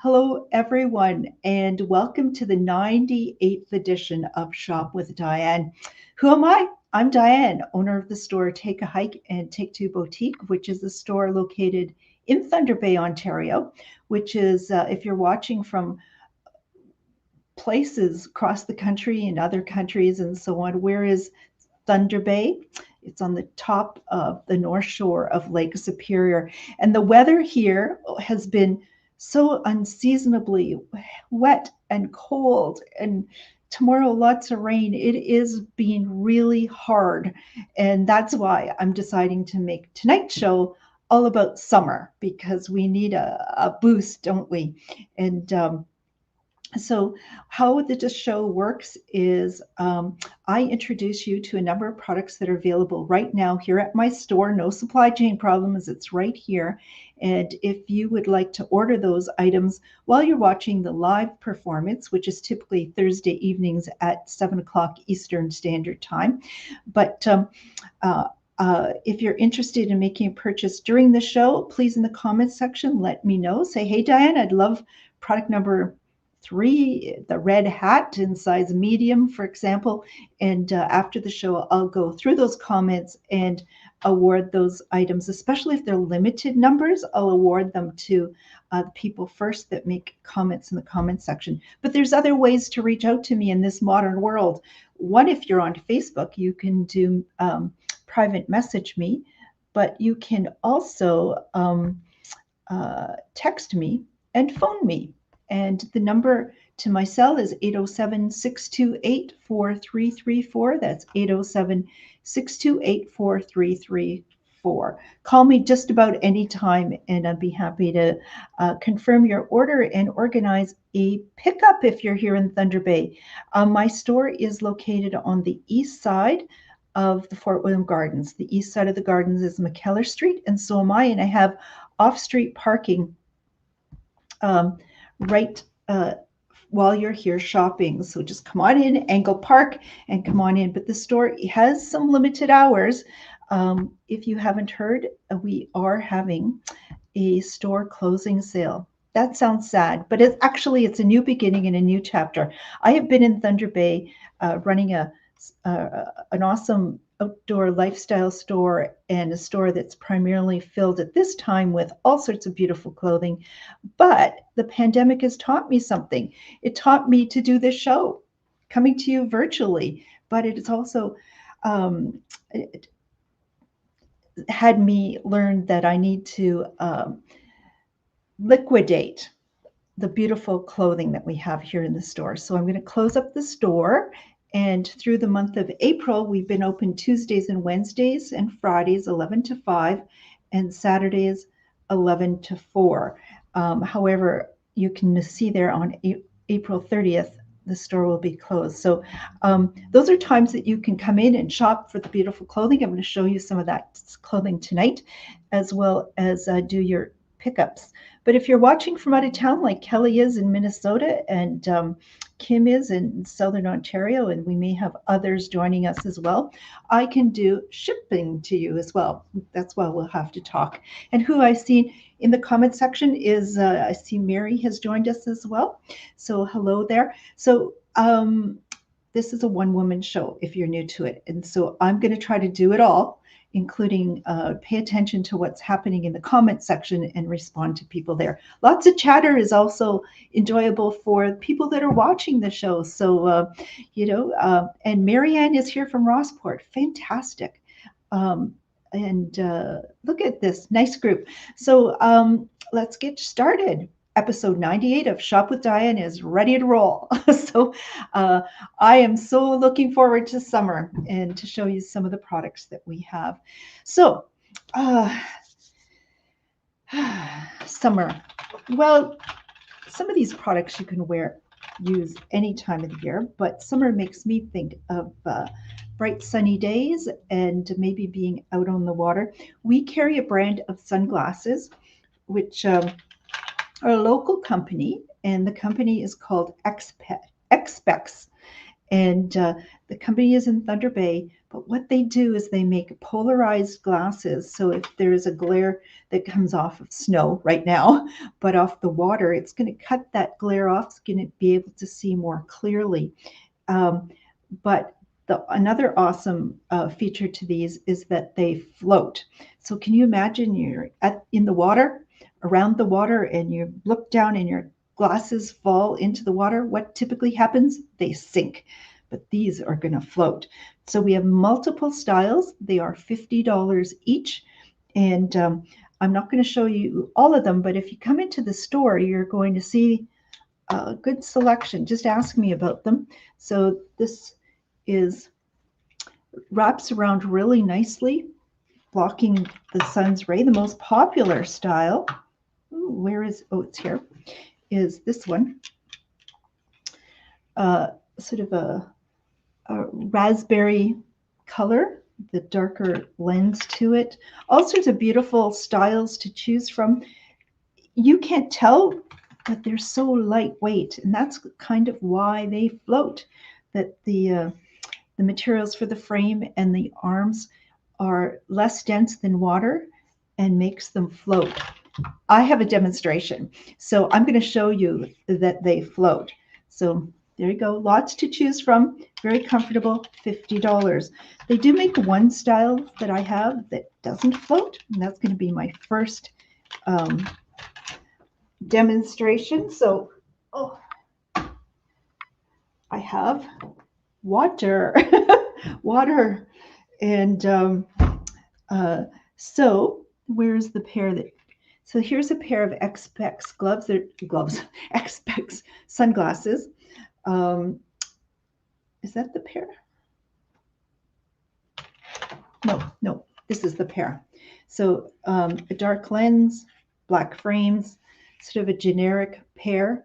Hello, everyone, and welcome to the 98th edition of Shop with Diane. Who am I? I'm Diane, owner of the store Take a Hike and Take Two Boutique, which is a store located in Thunder Bay, Ontario, which is, if you're watching from places across the country and other countries and so on, where is Thunder Bay? It's on the top of the North Shore of Lake Superior. And the weather here has been so unseasonably wet and cold, and tomorrow lots of rain. It is being really hard. And that's why I'm deciding to make tonight's show all about summer because we need a boost, don't we? And so how the show works is I introduce you to a number of products that are available right now here at my store. No supply chain problems. It's right here. And if you would like to order those items while you're watching the live performance, which is typically Thursday evenings at 7 o'clock Eastern Standard Time. But if you're interested in making a purchase during the show, please in the comments section, let me know. Say, hey, Diane, I'd love product number 3, the red hat in size medium, for example. And after the show, I'll go through those comments and award those items, especially if they're limited numbers. I'll award them to the people first that make comments in the comment section. But there's other ways to reach out to me in this modern world. One, if you're on Facebook, you can do private message me, but you can also text me and phone me. And the number to my cell is 807-628-4334. That's 807-628-4334. Call me just about any time, and I'd be happy to confirm your order and organize a pickup if you're here in Thunder Bay. My store is located on the east side of the Fort William Gardens. The east side of the gardens is McKellar Street, and so am I, and I have off-street parking right while you're here shopping. So just come on in, Angle Park, and come on in. But the store has some limited hours. If you haven't heard, we are having a store closing sale. That sounds sad, but it's a new beginning and a new chapter. I have been in Thunder Bay running an awesome outdoor lifestyle store and a store that's primarily filled at this time with all sorts of beautiful clothing. But the pandemic has taught me something. It taught me to do this show, coming to you virtually, but it has also it had me learn that I need to liquidate the beautiful clothing that we have here in the store. So I'm going to close up the store. And through the month of April, we've been open Tuesdays and Wednesdays and Fridays, 11 to 5, and Saturdays, 11 to 4. However, you can see there on April 30th, the store will be closed. So those are times that you can come in and shop for the beautiful clothing. I'm going to show you some of that clothing tonight, as well as do your pickups. But if you're watching from out of town, like Kelly is in Minnesota and Kim is in Southern Ontario, and we may have others joining us as well, I can do shipping to you as well. That's why we'll have to talk. And who I see in the comment section is, I see Mary has joined us as well. So hello there. So this is a one-woman show if you're new to it. And so I'm going to try to do it all, including pay attention to what's happening in the comment section and respond to people there. Lots of chatter is also enjoyable for people that are watching the show. So, and Marianne is here from Rossport. Fantastic. And look at this nice group. So let's get started. Episode 98 of Shop with Diane is ready to roll. So I am so looking forward to summer and to show you some of the products that we have. So summer. Well, some of these products you can use any time of the year, but summer makes me think of bright sunny days and maybe being out on the water. We carry a brand of sunglasses, which are a local company, and the company is called Expex. And the company is in Thunder Bay. But what they do is they make polarized glasses. So if there is a glare that comes off of snow right now, but off the water, it's going to cut that glare off. It's going to be able to see more clearly. But another awesome feature to these is that they float. So can you imagine you're in the water, around the water, and you look down and your glasses fall into the water? What typically happens? They sink. But these are going to float. So we have multiple styles. They are $50 each. And I'm not going to show you all of them, but if you come into the store, you're going to see a good selection. Just ask me about them. So this is wraps around really nicely, blocking the sun's ray. The most popular style, it's here, is this one. Sort of a raspberry color, the darker lens to it. All sorts of beautiful styles to choose from. You can't tell, but they're so lightweight, and that's kind of why they float. That the materials for the frame and the arms are less dense than water and makes them float. I have a demonstration, so I'm going to show you that they float. So there you go, lots to choose from, very comfortable, $50. They do make one style that I have that doesn't float, and that's going to be my first demonstration. So, I have water, water, and so where's the pair that? So here's a pair of X-Specs gloves, X-Specs sunglasses. Is that the pair? No, this is the pair. So a dark lens, black frames, sort of a generic pair,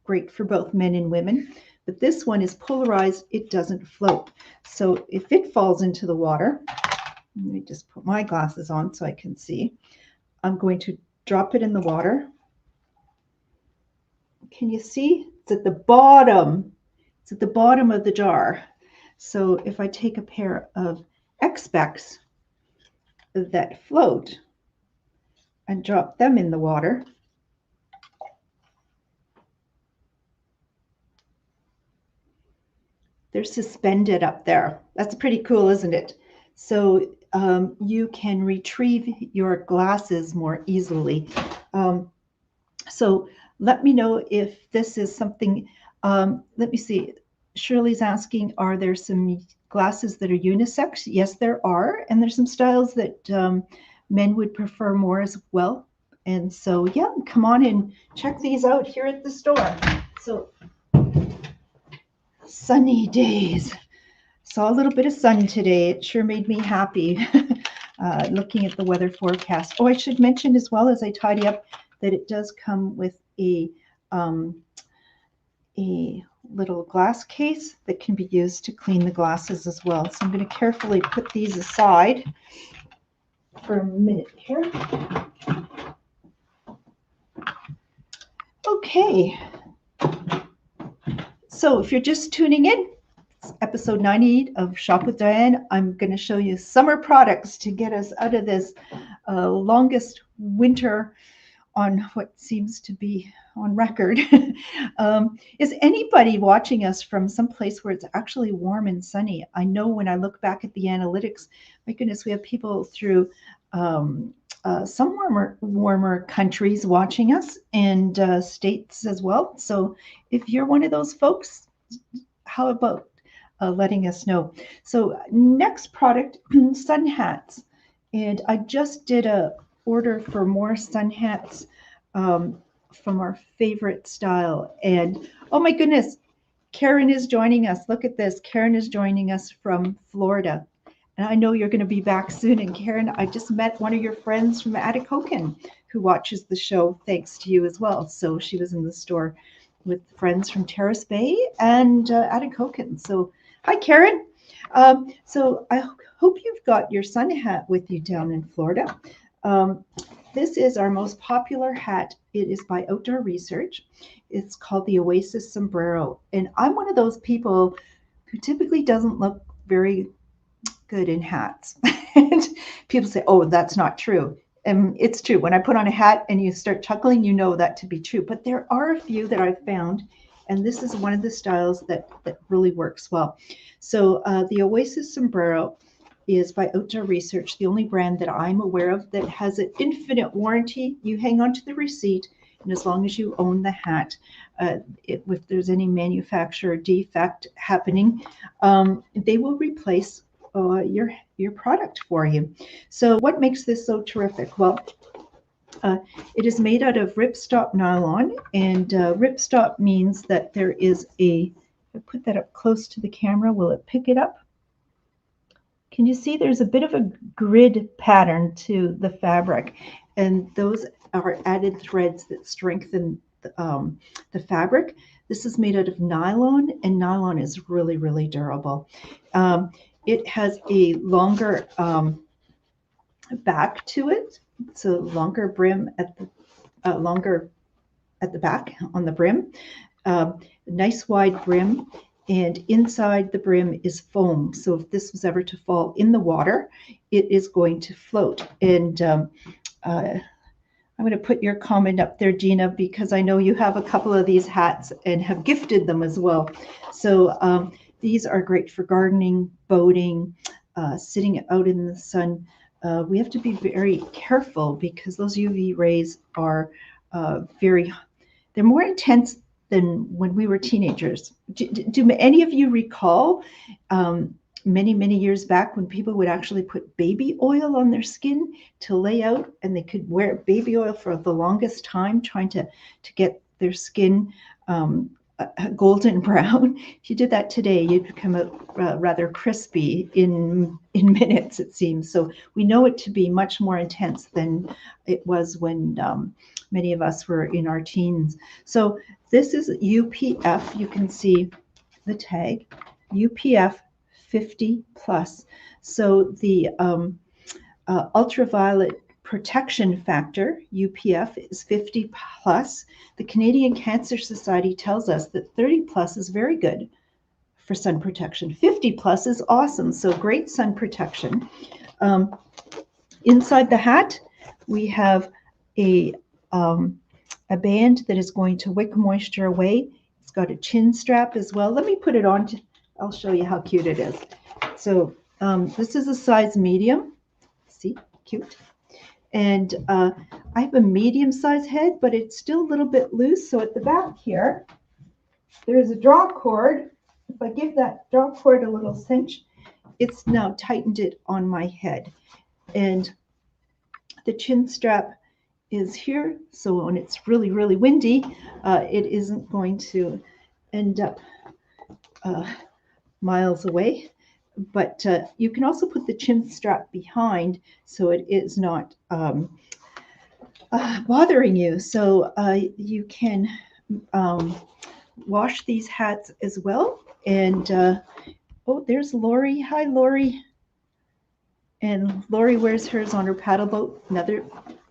great for both men and women. But this one is polarized, it doesn't float. So if it falls into the water, let me just put my glasses on so I can see. I'm going to drop it in the water. Can you see? It's at the bottom. It's at the bottom of the jar. So if I take a pair of X-Specs that float and drop them in the water, they're suspended up there. That's pretty cool, isn't it? So you can retrieve your glasses more easily. So let me know if this is something. Let me see. Shirley's asking, are there some glasses that are unisex? Yes, there are. And there's some styles that men would prefer more as well. And so, yeah, come on and check these out here at the store. So, sunny days. Saw a little bit of sun today. It sure made me happy looking at the weather forecast. Oh, I should mention as well as I tidy up that it does come with a little glass case that can be used to clean the glasses as well. So I'm going to carefully put these aside for a minute here. Okay. So if you're just tuning in, it's episode 98 of Shop with Diane. I'm going to show you summer products to get us out of this longest winter on what seems to be on record. Is anybody watching us from someplace where it's actually warm and sunny? I know when I look back at the analytics, my goodness, we have people through some warmer countries watching us, and states as well. So if you're one of those folks, how about letting us know? So next product, sun hats. And I just did a order for more sun hats from our favorite style. And oh my goodness, Karen is joining us. Look at this. Karen is joining us from Florida. And I know you're going to be back soon. And Karen, I just met one of your friends from Atikokan who watches the show, thanks to you as well. So she was in the store with friends from Terrace Bay and Atikokan. So hi, Karen. So I hope you've got your sun hat with you down in Florida. This is our most popular hat. It is by Outdoor Research. It's called the Oasis Sombrero. And I'm one of those people who typically doesn't look very good in hats. And people say, oh, that's not true. And it's true. When I put on a hat and you start chuckling, you know that to be true. But there are a few that I've found, and this is one of the styles that really works well. So the Oasis Sombrero is by Outdoor Research, the only brand that I'm aware of that has an infinite warranty. You hang on to the receipt, and as long as you own the hat, if there's any manufacturer defect happening, they will replace your product for you. So what makes this so terrific? Well, uh, it is made out of ripstop nylon, and ripstop means that there is a, if I put that up close to the camera, will it pick it up? Can you see there's a bit of a grid pattern to the fabric, and those are added threads that strengthen the fabric. This is made out of nylon, and nylon is really, really durable. Um, it has a longer back to it, so longer brim at the longer at the back on the brim, nice wide brim, and inside the brim is foam. So if this was ever to fall in the water, it is going to float. And I'm going to put your comment up there, Gina, because I know you have a couple of these hats and have gifted them as well. So these are great for gardening, boating, sitting out in the sun. We have to be very careful because those UV rays are they're more intense than when we were teenagers. Do any of you recall many, many years back when people would actually put baby oil on their skin to lay out, and they could wear baby oil for the longest time, trying to get their skin golden brown? If you did that today, you'd become rather crispy in minutes, it seems. So we know it to be much more intense than it was when many of us were in our teens. So this is UPF. You can see the tag, UPF 50 plus. So the ultraviolet protection factor, UPF, is 50 plus. The Canadian Cancer Society tells us that 30 plus is very good for sun protection. 50 plus is awesome, so great sun protection. Inside the hat, we have a band that is going to wick moisture away. It's got a chin strap as well. Let me put it on. I'll show you how cute it is. So this is a size medium. See, cute. And I have a medium-sized head, but it's still a little bit loose. So at the back here, there's a draw cord. If I give that draw cord a little cinch, it's now tightened it on my head. And the chin strap is here, so when it's really, really windy, it isn't going to end up miles away. But you can also put the chin strap behind so it is not bothering you. So you can wash these hats as well. And oh, there's Lori. Hi, Lori. And Lori wears hers on her paddle boat, another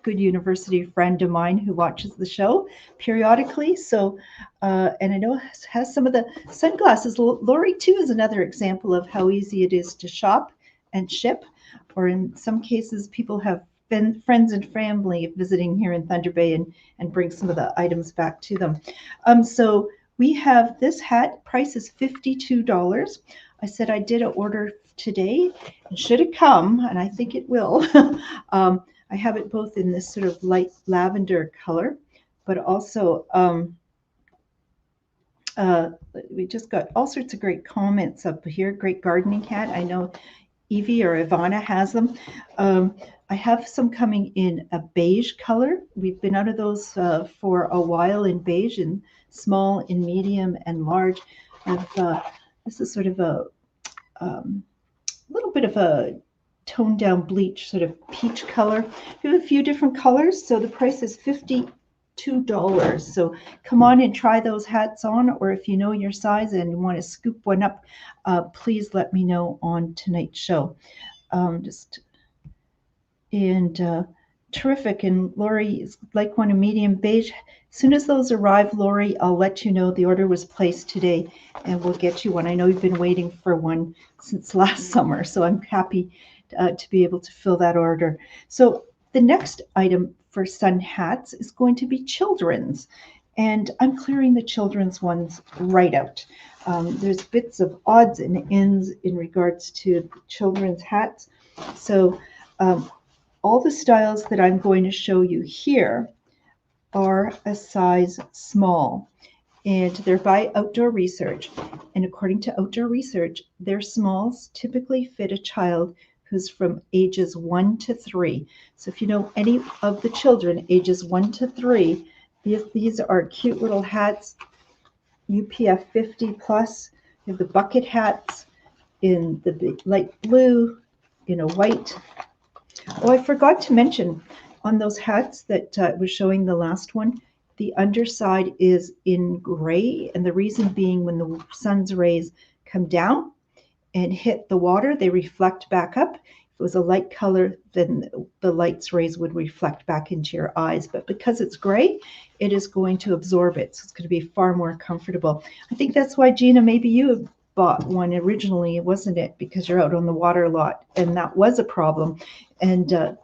good university friend of mine who watches the show periodically. So, and I know has some of the sunglasses. Lori, too, is another example of how easy it is to shop and ship. Or in some cases, people have been friends and family visiting here in Thunder Bay and bring some of the items back to them. So we have this hat, price is $52. I said I did an order today. It should have come, and I think it will. I have it both in this sort of light lavender color, but also we just got all sorts of great comments up here. Great gardening hat. I know Evie or Ivana has them. I have some coming in a beige color. We've been out of those for a while in beige, in small, in medium, and large. This is sort of a little bit of a toned down bleach, sort of peach color. We have a few different colors, so the price is $52. So come on and try those hats on, or if you know your size and you want to scoop one up, please let me know on tonight's show. Terrific. And Lori is like one, a medium beige. As soon as those arrive, Lori, I'll let you know the order was placed today and we'll get you one. I know you've been waiting for one since last summer, so I'm happy to be able to fill that order. So the next item for sun hats is going to be children's. And I'm clearing the children's ones right out. There's bits of odds and ends in regards to children's hats. So all the styles that I'm going to show you here are a size small, and they're by Outdoor Research. And according to Outdoor Research, their smalls typically fit a child who's from ages 1 to 3. So if you know any of the children ages 1 to 3, these are cute little hats, UPF 50 plus. You have the bucket hats in the light blue, in a white. Oh, I forgot to mention on those hats that was showing the last one, the underside is in gray, and the reason being when the sun's rays come down and hit the water, they reflect back up. If it was a light color, then the light's rays would reflect back into your eyes. But because it's gray, it is going to absorb it. So it's going to be far more comfortable. I think that's why, Gina, maybe you bought one originally, wasn't it? Because you're out on the water a lot, and that was a problem. And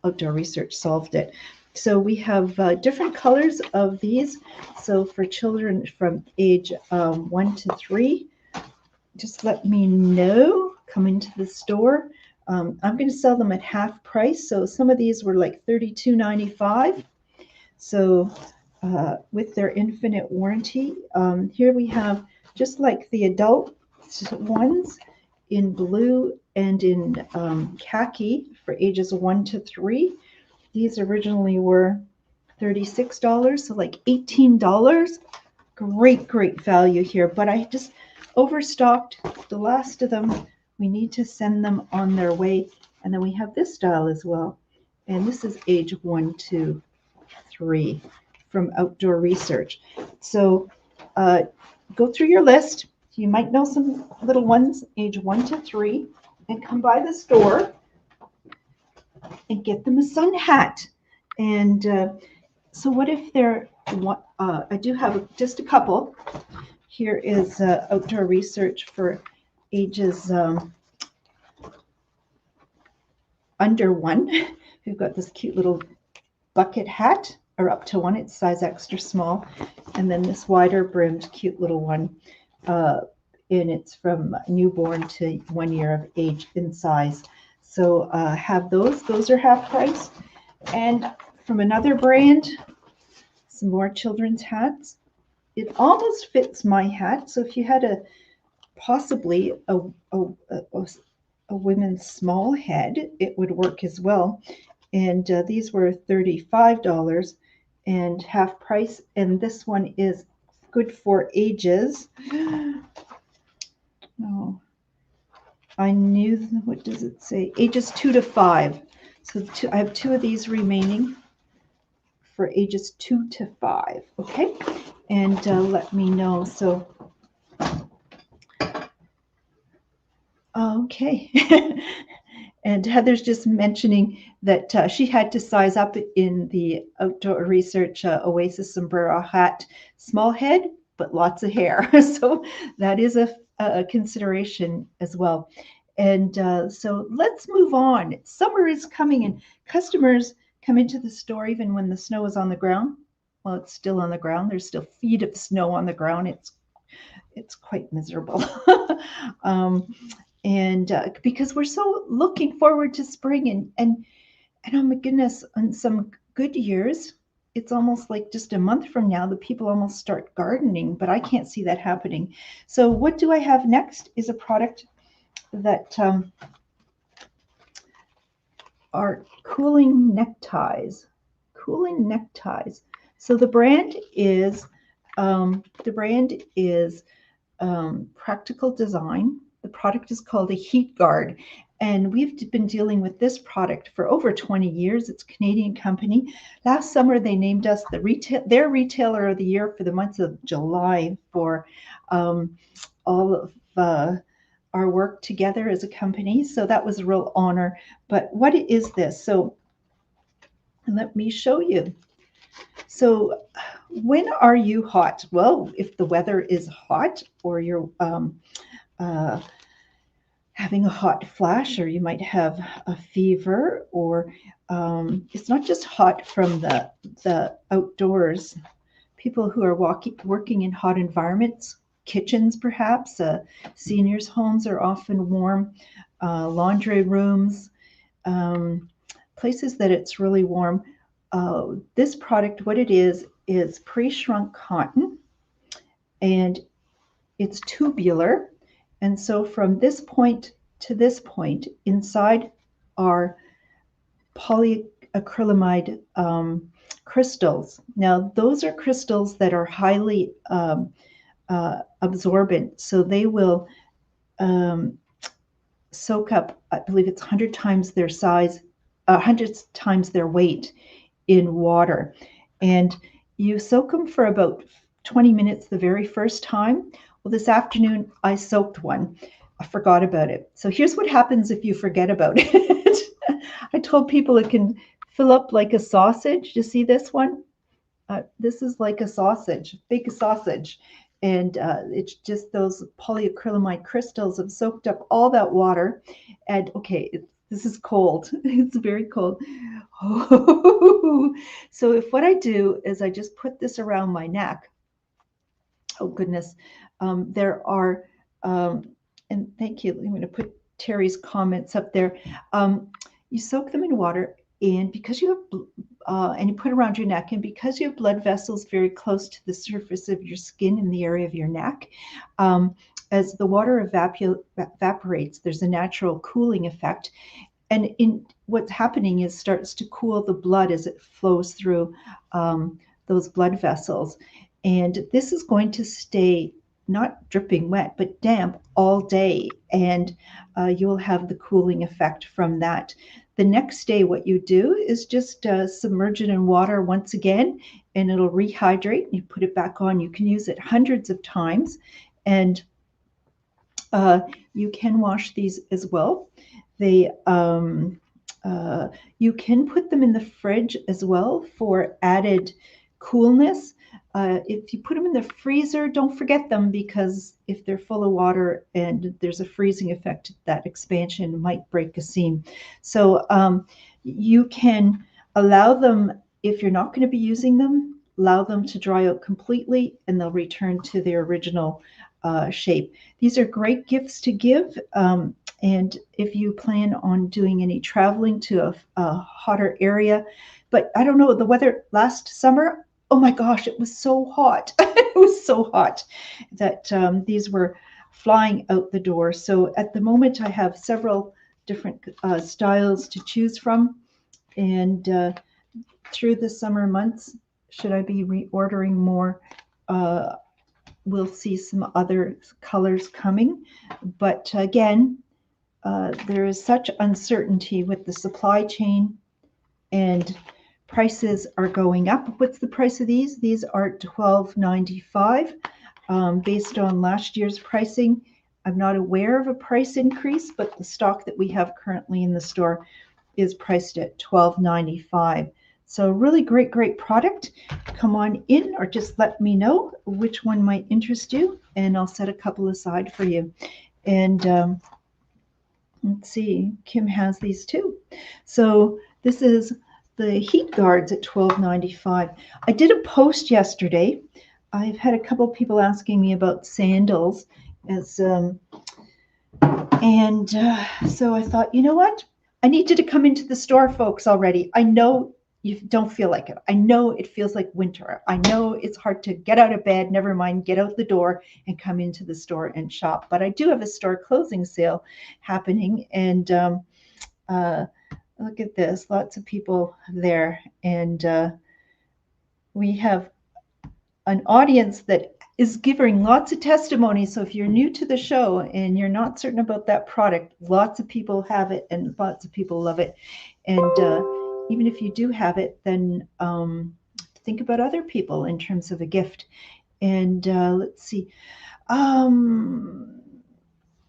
Outdoor Research solved it. So we have different colors of these. So for children from age 1 to 3, just let me know. Come into the store. I'm going to sell them at half price. So some of these were like $32.95. So with their infinite warranty, here we have just like the adult ones in blue and in khaki for ages 1 to 3. These originally were $36, so like $18. Great value here, but I just overstocked the last of them. We need to send them on their way. And then we have this style as well. And this is age 1 to 3 from Outdoor Research. So go through your list. You might know some little ones, age 1 to 3, and come by the store and get them a sun hat. And so what if they're, I do have just a couple. Here is Outdoor Research for ages under 1. We've got this cute little bucket hat, or up to 1, it's size extra small. And then this wider brimmed cute little one. And it's from newborn to 1 year of age in size. So have those are half price. And from another brand, some more children's hats. It almost fits my hat. So if you had possibly a women's small head, it would work as well. And these were $35 and half price. And this one is good for ages. Oh, I knew, what does it say? Ages 2 to 5. So I have 2 of these remaining for ages 2 to 5. Okay, and let me know. So, okay. And Heather's just mentioning that she had to size up in the Outdoor Research Oasis Sombrero hat. Small head, but lots of hair. So that is a consideration as well. And so let's move on. Summer is coming and customers come into the store even when the snow is on the ground. Well, it's still on the ground. There's still feet of snow on the ground. It's quite miserable. And because we're so looking forward to spring and oh my goodness, on some good years, it's almost like just a month from now, the people almost start gardening, but I can't see that happening. So what do I have next is a product that are cooling neckties. Cooling neckties. So the brand is Practical Design. The product is called a Heat Guard, and we've been dealing with this product for over 20 years. It's a Canadian company. Last summer, they named us their Retailer of the Year for the month of July for all of our work together as a company. So that was a real honor. But what is this? So let me show you. So when are you hot? Well, if the weather is hot or you're uh, having a hot flash, or you might have a fever, or it's not just hot from the outdoors. People who are working in hot environments, kitchens perhaps, seniors' homes are often warm, laundry rooms, um, places that it's really warm. This product, what it is pre-shrunk cotton, and it's tubular. And so from this point to this point, inside are polyacrylamide crystals. Now, those are crystals that are highly absorbent, so they will um, soak up, I believe it's 100 times their size, 100 times their weight in water. And you soak them for about 20 minutes the very first time. Well, this afternoon I soaked one. I forgot about it. So here's what happens if you forget about it. I told people it can fill up like a sausage. You see this one? This is like a sausage, big sausage. And it's just those polyacrylamide crystals have soaked up all that water. And okay, this is cold. It's very cold. So if what I do is I just put this around my neck, oh goodness, there are, um, and thank you, I'm going to put Terry's comments up there. You soak them in water, and because you have, and you put it around your neck, and because you have blood vessels very close to the surface of your skin in the area of your neck, as the water evaporates, there's a natural cooling effect. And in what's happening is starts to cool the blood as it flows through those blood vessels. And this is going to stay not dripping wet, but damp all day. And you'll have the cooling effect from that. The next day, what you do is just submerge it in water once again, and it'll rehydrate. You put it back on. You can use it hundreds of times. And you can wash these as well. They you can put them in the fridge as well for added coolness. If you put them in the freezer, don't forget them, because if they're full of water and there's a freezing effect, that expansion might break a seam. So you can allow them, if you're not going to be using them, allow them to dry out completely, and they'll return to their original shape. These are great gifts to give. And if you plan on doing any traveling to a hotter area, but I don't know, the weather last summer, oh my gosh, it was so hot. It was so hot that these were flying out the door. So at the moment, I have several different styles to choose from. And through the summer months, should I be reordering more? We'll see some other colors coming. But again, there is such uncertainty with the supply chain, and prices are going up. What's the price of these? These are $12.95 based on last year's pricing. I'm not aware of a price increase, but the stock that we have currently in the store is priced at $12.95. So really great product. Come on in, or just let me know which one might interest you, and I'll set a couple aside for you. And let's see, Kim has these too. So this is the heat guards at $12.95. I did a post yesterday. I've had a couple people asking me about sandals, as so I thought, you know what? I need you to come into the store, folks, already. I know you don't feel like it. I know it feels like winter. I know it's hard to get out of bed, never mind get out the door and come into the store and shop. But I do have a store closing sale happening, and look at this, lots of people there. And we have an audience that is giving lots of testimony. So if you're new to the show and you're not certain about that product, lots of people have it and lots of people love it. And even if you do have it, then think about other people in terms of a gift. And let's see.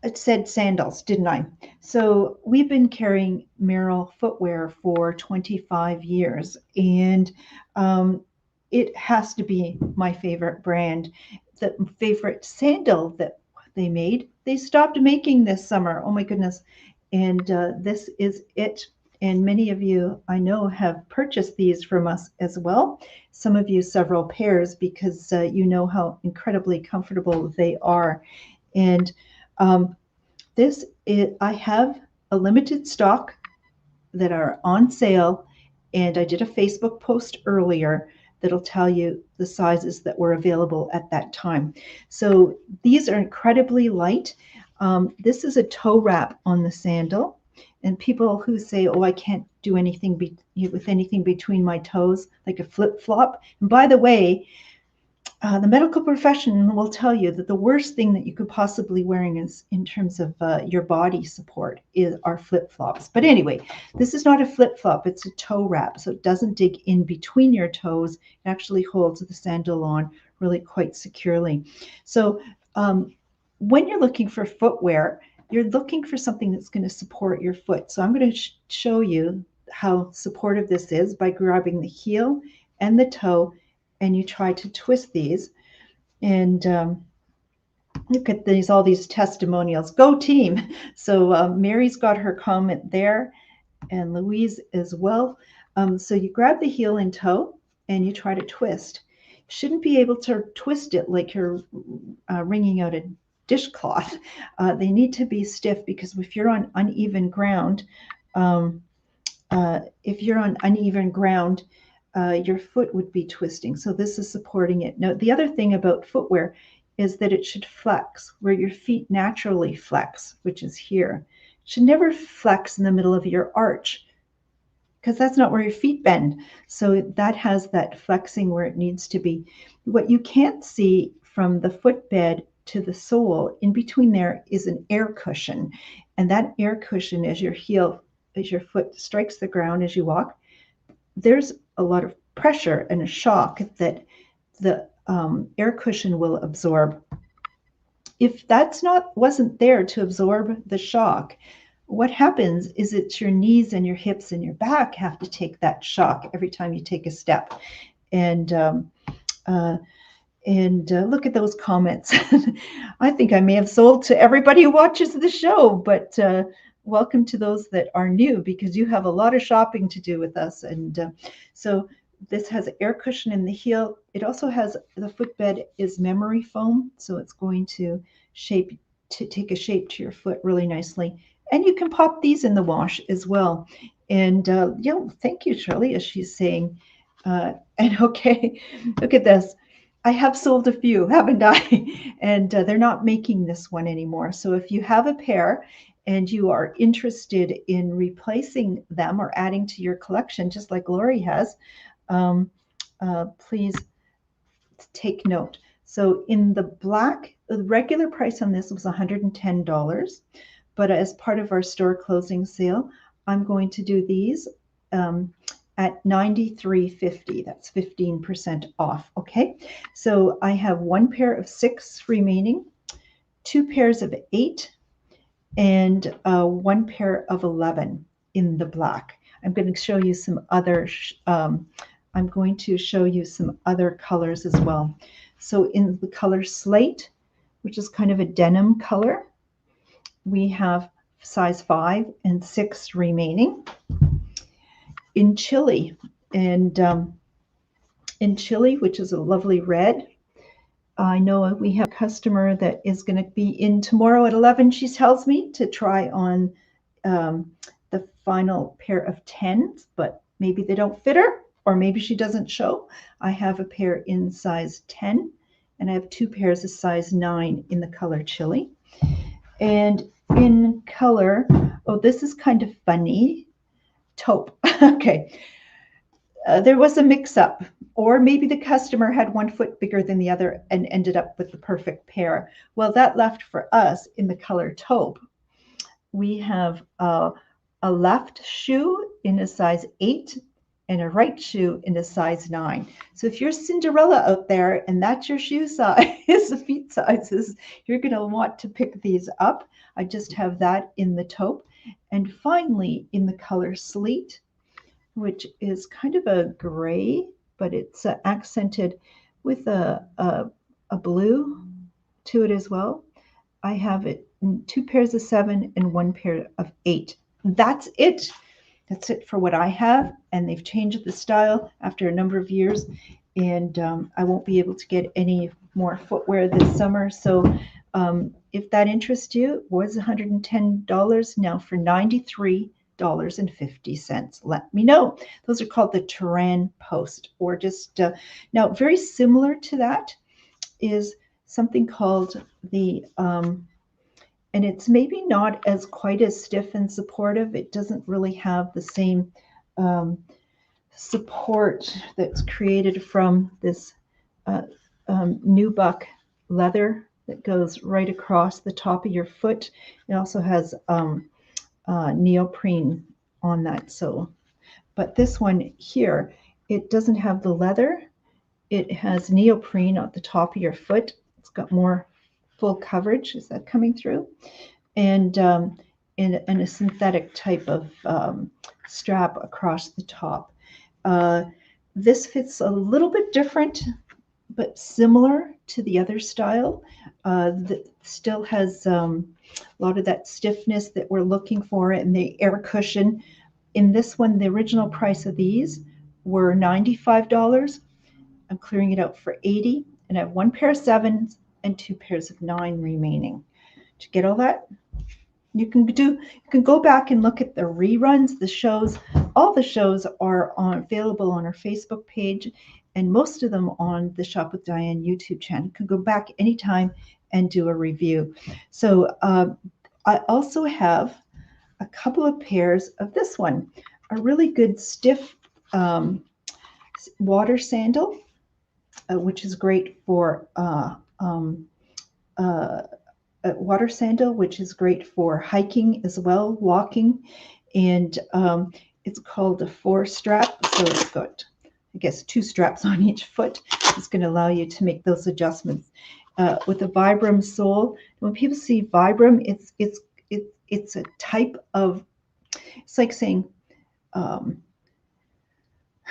It said sandals, didn't I? So we've been carrying Merrill footwear for 25 years. And it has to be my favorite brand. The favorite sandal that they made, they stopped making this summer. Oh my goodness. And this is it. And many of you I know have purchased these from us as well. Some of you several pairs because you know how incredibly comfortable they are. And um, I have a limited stock that are on sale, and I did a Facebook post earlier that'll tell you the sizes that were available at that time. So these are incredibly light. This is a toe wrap on the sandal, and people who say, "Oh, I can't do anything with anything between my toes, like a flip flop." And by the way, the medical profession will tell you that the worst thing that you could possibly wearing is in terms of your body support are flip-flops. But anyway, this is not a flip-flop, it's a toe wrap, so it doesn't dig in between your toes. It actually holds the sandal on really quite securely. So when you're looking for footwear, you're looking for something that's going to support your foot. So I'm going to show you how supportive this is by grabbing the heel and the toe, and you try to twist these. And look at these, all these testimonials. Go team. So Mary's got her comment there, and Louise as well. So you grab the heel and toe and you try to twist. You shouldn't be able to twist it like you're wringing out a dishcloth. They need to be stiff, because if you're on uneven ground, your foot would be twisting. So this is supporting it. Now, the other thing about footwear is that it should flex where your feet naturally flex, which is here. It should never flex in the middle of your arch, because that's not where your feet bend. So that has that flexing where it needs to be. What you can't see from the footbed to the sole, in between there is an air cushion. And that air cushion, as your foot strikes the ground as you walk, there's a lot of pressure and a shock that the air cushion will absorb. If wasn't there to absorb the shock, what happens is it's your knees and your hips and your back have to take that shock every time you take a step. And look at those comments. I think I may have sold to everybody who watches the show, but welcome to those that are new, because you have a lot of shopping to do with us. And so this has an air cushion in the heel. It also has, the footbed is memory foam, so it's going to take a shape to your foot really nicely. And you can pop these in the wash as well. And thank you, Shirley, as she's saying. And okay, look at this. I have sold a few, haven't I? And they're not making this one anymore. So if you have a pair and you are interested in replacing them or adding to your collection, just like Lori has, please take note. So in the black, the regular price on this was $110, but as part of our store closing sale, I'm going to do these at $93.50. That's 15% off. Okay, so I have one pair of 6 remaining, 2 pairs of 8, and 1 pair of 11 in the black. I'm going to show you some other. I'm going to show you some other colors as well. So in the color slate, which is kind of a denim color, we have size 5 and 6 remaining. In chili, and in chili, which is a lovely red, I know we have a customer that is going to be in tomorrow at 11, she tells me, to try on the final pair of 10s, but maybe they don't fit her, or maybe she doesn't show. I have a pair in size 10, and I have 2 pairs of size 9 in the color chili. And in color, oh, this is kind of funny, taupe. Okay. There was a mix-up, or maybe the customer had one foot bigger than the other and ended up with the perfect pair. Well, that left for us in the color taupe. We have a left shoe in a size 8 and a right shoe in a size 9. So if you're Cinderella out there and that's your shoe size, the feet sizes, you're going to want to pick these up. I just have that in the taupe. And finally, in the color sleet, which is kind of a gray but it's accented with a blue to it as well. I have it in 2 pairs of 7 and 1 pair of 8. That's it. That's it for what I have, and they've changed the style after a number of years, and I won't be able to get any more footwear this summer. So if that interests you, it was $110, now for $93.50. Let me know. Those are called the Turan Post, or just now very similar to that is something called the and it's maybe not as quite as stiff and supportive. It doesn't really have the same support that's created from this nubuck leather that goes right across the top of your foot. It also has neoprene on that. So, but this one here, it doesn't have the leather. It has neoprene at the top of your foot. It's got more full coverage. Is that coming through? And in a synthetic type of strap across the top. This fits a little bit different, but similar to the other style. That still has a lot of that stiffness that we're looking for, and the air cushion. In this one, the original price of these were $95. I'm clearing it out for $80, and I have 1 pair of 7s and 2 pairs of 9 remaining. Did you get all that? You can go back and look at the reruns, the shows. All the shows are available on our Facebook page, and most of them on the Shop with Diane YouTube channel. You can go back anytime and do a review. So I also have a couple of pairs of this one, a really good stiff water sandal, which is great for water sandal, which is great for hiking as well, walking, and it's called a 4-strap. So it's got, I guess, 2 straps on each foot. It's going to allow you to make those adjustments with a Vibram sole. When people see Vibram, it's a type of, it's like saying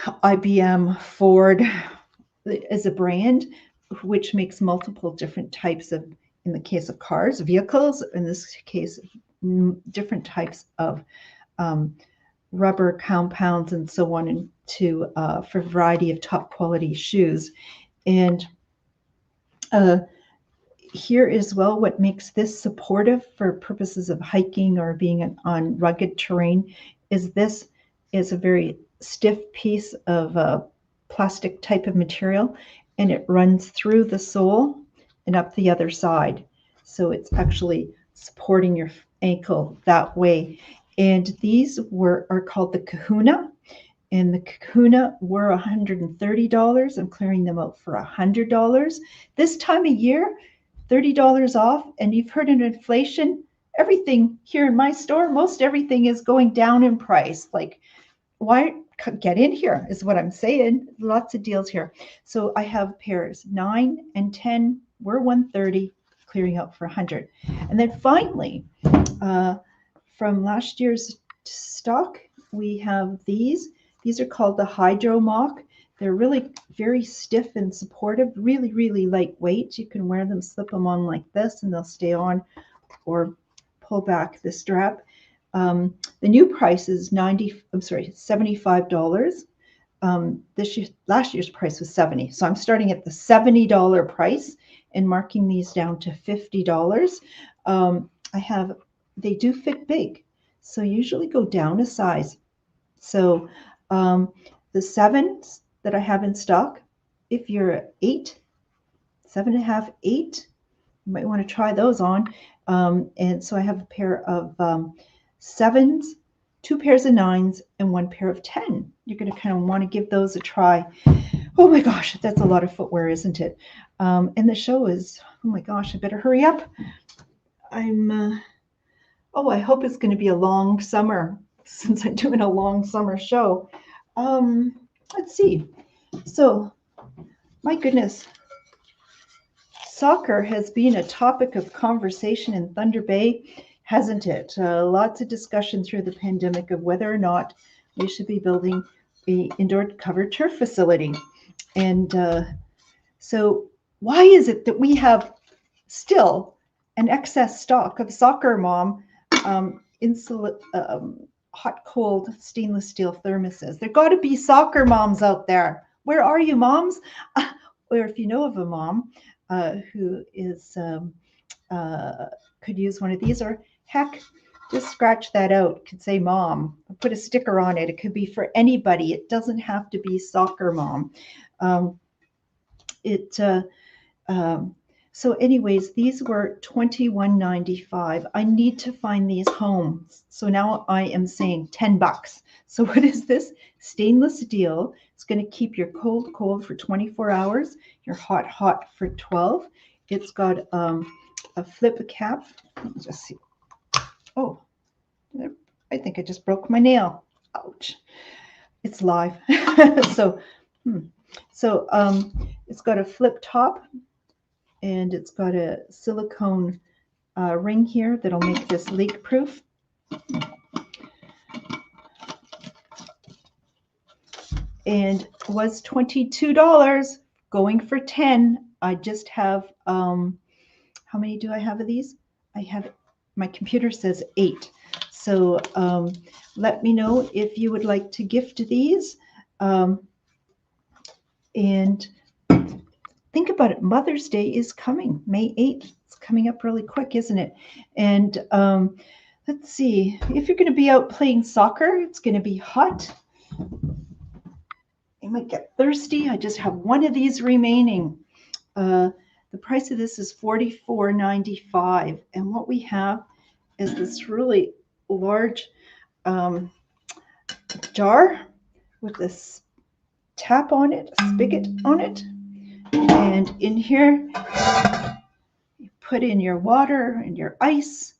IBM, Ford as a brand, which makes multiple different types of, in the case of cars, vehicles, in this case, different types of rubber compounds and so on, and for a variety of top quality shoes. And here as well, what makes this supportive for purposes of hiking or being on rugged terrain is this is a very stiff piece of plastic type of material, and it runs through the sole and up the other side. So it's actually supporting your ankle that way. And these are called the Kahuna. And the Kahuna were $130. I'm clearing them out for $100. This time of year, $30 off. And you've heard of inflation. Everything here in my store, most everything is going down in price. Like, why get in here is what I'm saying. Lots of deals here. So I have pairs 9 and 10 were $130, clearing out for $100. And then finally, from last year's stock, we have these. These are called the Hydro Mock. They're really very stiff and supportive, really, really lightweight. You can wear them, slip them on like this, and they'll stay on, or pull back the strap. The new price is $75. Last year's price was $70. So I'm starting at the $70 price and marking these down to $50. They do fit big. So usually go down a size. So the 7s that I have in stock, if you're 8, 7.5, 8, you might want to try those on. And so I have a pair of 7s, 2 pairs of 9s, and 1 pair of 10. You're going to kind of want to give those a try. Oh my gosh, that's a lot of footwear, isn't it? And the show is, oh my gosh, I better hurry up. I hope it's going to be a long summer, since I'm doing a long summer show. Let's see. So, my goodness, soccer has been a topic of conversation in Thunder Bay, hasn't it? Lots of discussion through the pandemic of whether or not we should be building an indoor covered turf facility. And so why is it that we have still an excess stock of Soccer Mom hot cold stainless steel thermoses? There got to be soccer moms out there. Where are you, moms? Or if you know of a mom who is could use one of these, or heck, just scratch that out. Could say mom. Put a sticker on it. It could be for anybody. It doesn't have to be Soccer Mom. It So anyways, these were $21.95. I need to find these homes. So now I am saying $10. So what is this? Stainless steel. It's going to keep your cold for 24 hours, your hot for 12. It's got a flip cap. Let's just see. Oh, I think I just broke my nail. Ouch. It's live. So it's got a flip top, and it's got a silicone ring here that'll make this leak proof. And was $22, going for 10. I just have, how many do I have of these? I have, my computer says 8. So let me know if you would like to gift these. And think about it, Mother's Day is coming, May 8th. It's coming up really quick, isn't it? And let's see, if you're going to be out playing soccer, it's going to be hot. You might get thirsty. I just have one of these remaining. The price of this is $44.95. And what we have is this really large jar with this tap on it, a spigot on it. And in here, you put in your water and your ice,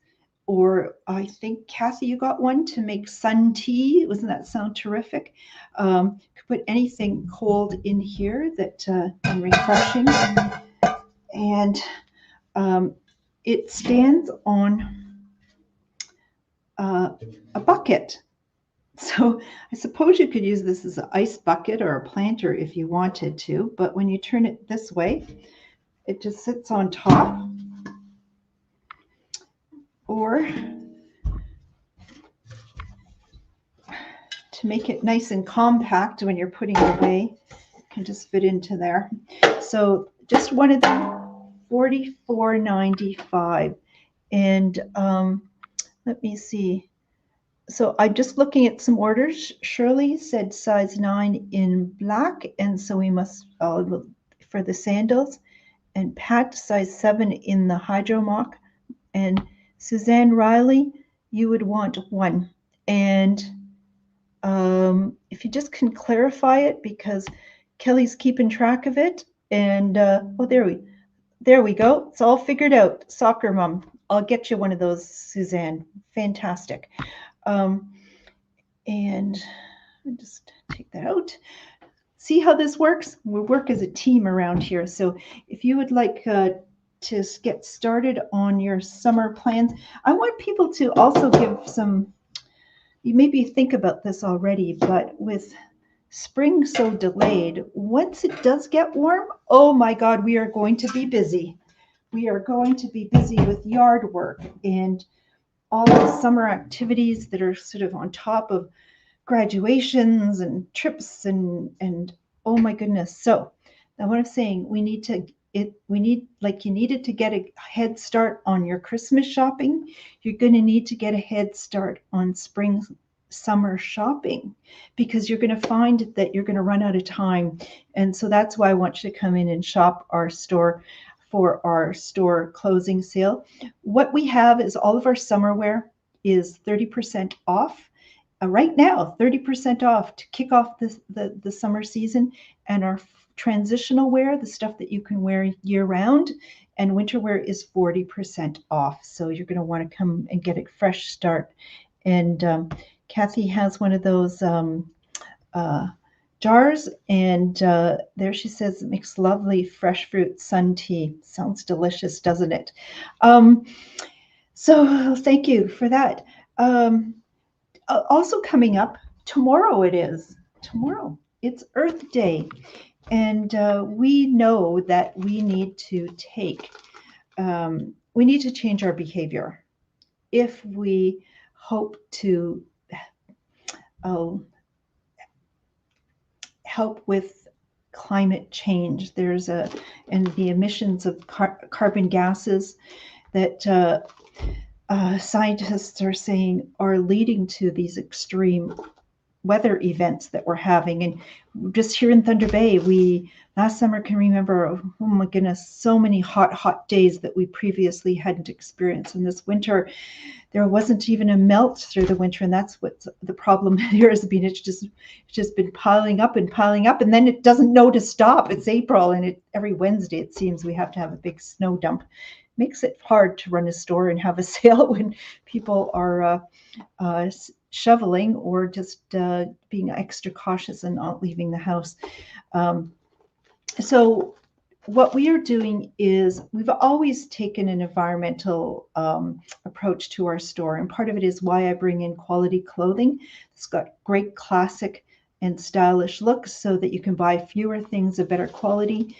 or I think, Kathy, you got one to make sun tea. Doesn't that sound terrific? You could put anything cold in here that and refreshing. And it stands on a bucket. So I suppose you could use this as an ice bucket or a planter if you wanted to, but when you turn it this way, it just sits on top. Or to make it nice and compact when you're putting it away, it can just fit into there. So just one of them, $44.95. And let me see. So I'm just looking at some orders. Shirley said size 9 in black, and so we must for the sandals. And Pat size 7 in the Hydro Mock. And Suzanne Riley, you would want 1. And if you just can clarify it, because Kelly's keeping track of it. And oh, there we go. It's all figured out. Soccer Mom. I'll get you one of those, Suzanne. Fantastic. And just take that out. See how this works? We work as a team around here. So if you would like to get started on your summer plans, I want people to also give some, you maybe think about this already, but with spring so delayed, once it does get warm, oh my God, we are going to be busy. We are going to be busy with yard work and all the summer activities that are sort of on top of graduations and trips and oh my goodness. So now what I'm saying, you needed to get a head start on your Christmas shopping. You're going to need to get a head start on spring summer shopping, because you're going to find that you're going to run out of time. And so that's why I want you to come in and shop our store for our store closing sale. What we have is all of our summer wear is 30% off. Right now, 30% off to kick off the summer season. And our transitional wear, the stuff that you can wear year round, and winter wear is 40% off. So you're going to want to come and get a fresh start. And Kathy has one of those jars, and there she says it makes lovely fresh fruit sun tea. Sounds delicious, doesn't it? So thank you for that. Also coming up tomorrow, it's Earth Day, And we know that we need to change our behavior if we hope to uh, help with climate change. And the emissions of carbon gases that scientists are saying are leading to these extreme weather events that we're having. And just here in Thunder Bay, we last summer can remember, oh my goodness, so many hot days that we previously hadn't experienced. And this winter, there wasn't even a melt through the winter, and that's what the problem here has been. It's just been piling up, and then it doesn't know to stop. It's April, and every Wednesday it seems we have to have a big snow dump. Makes it hard to run a store and have a sale when people are shoveling or just being extra cautious and not leaving the house. So what we are doing is we've always taken an environmental approach to our store, and part of it is why I bring in quality clothing. It's got great classic and stylish looks so that you can buy fewer things of better quality.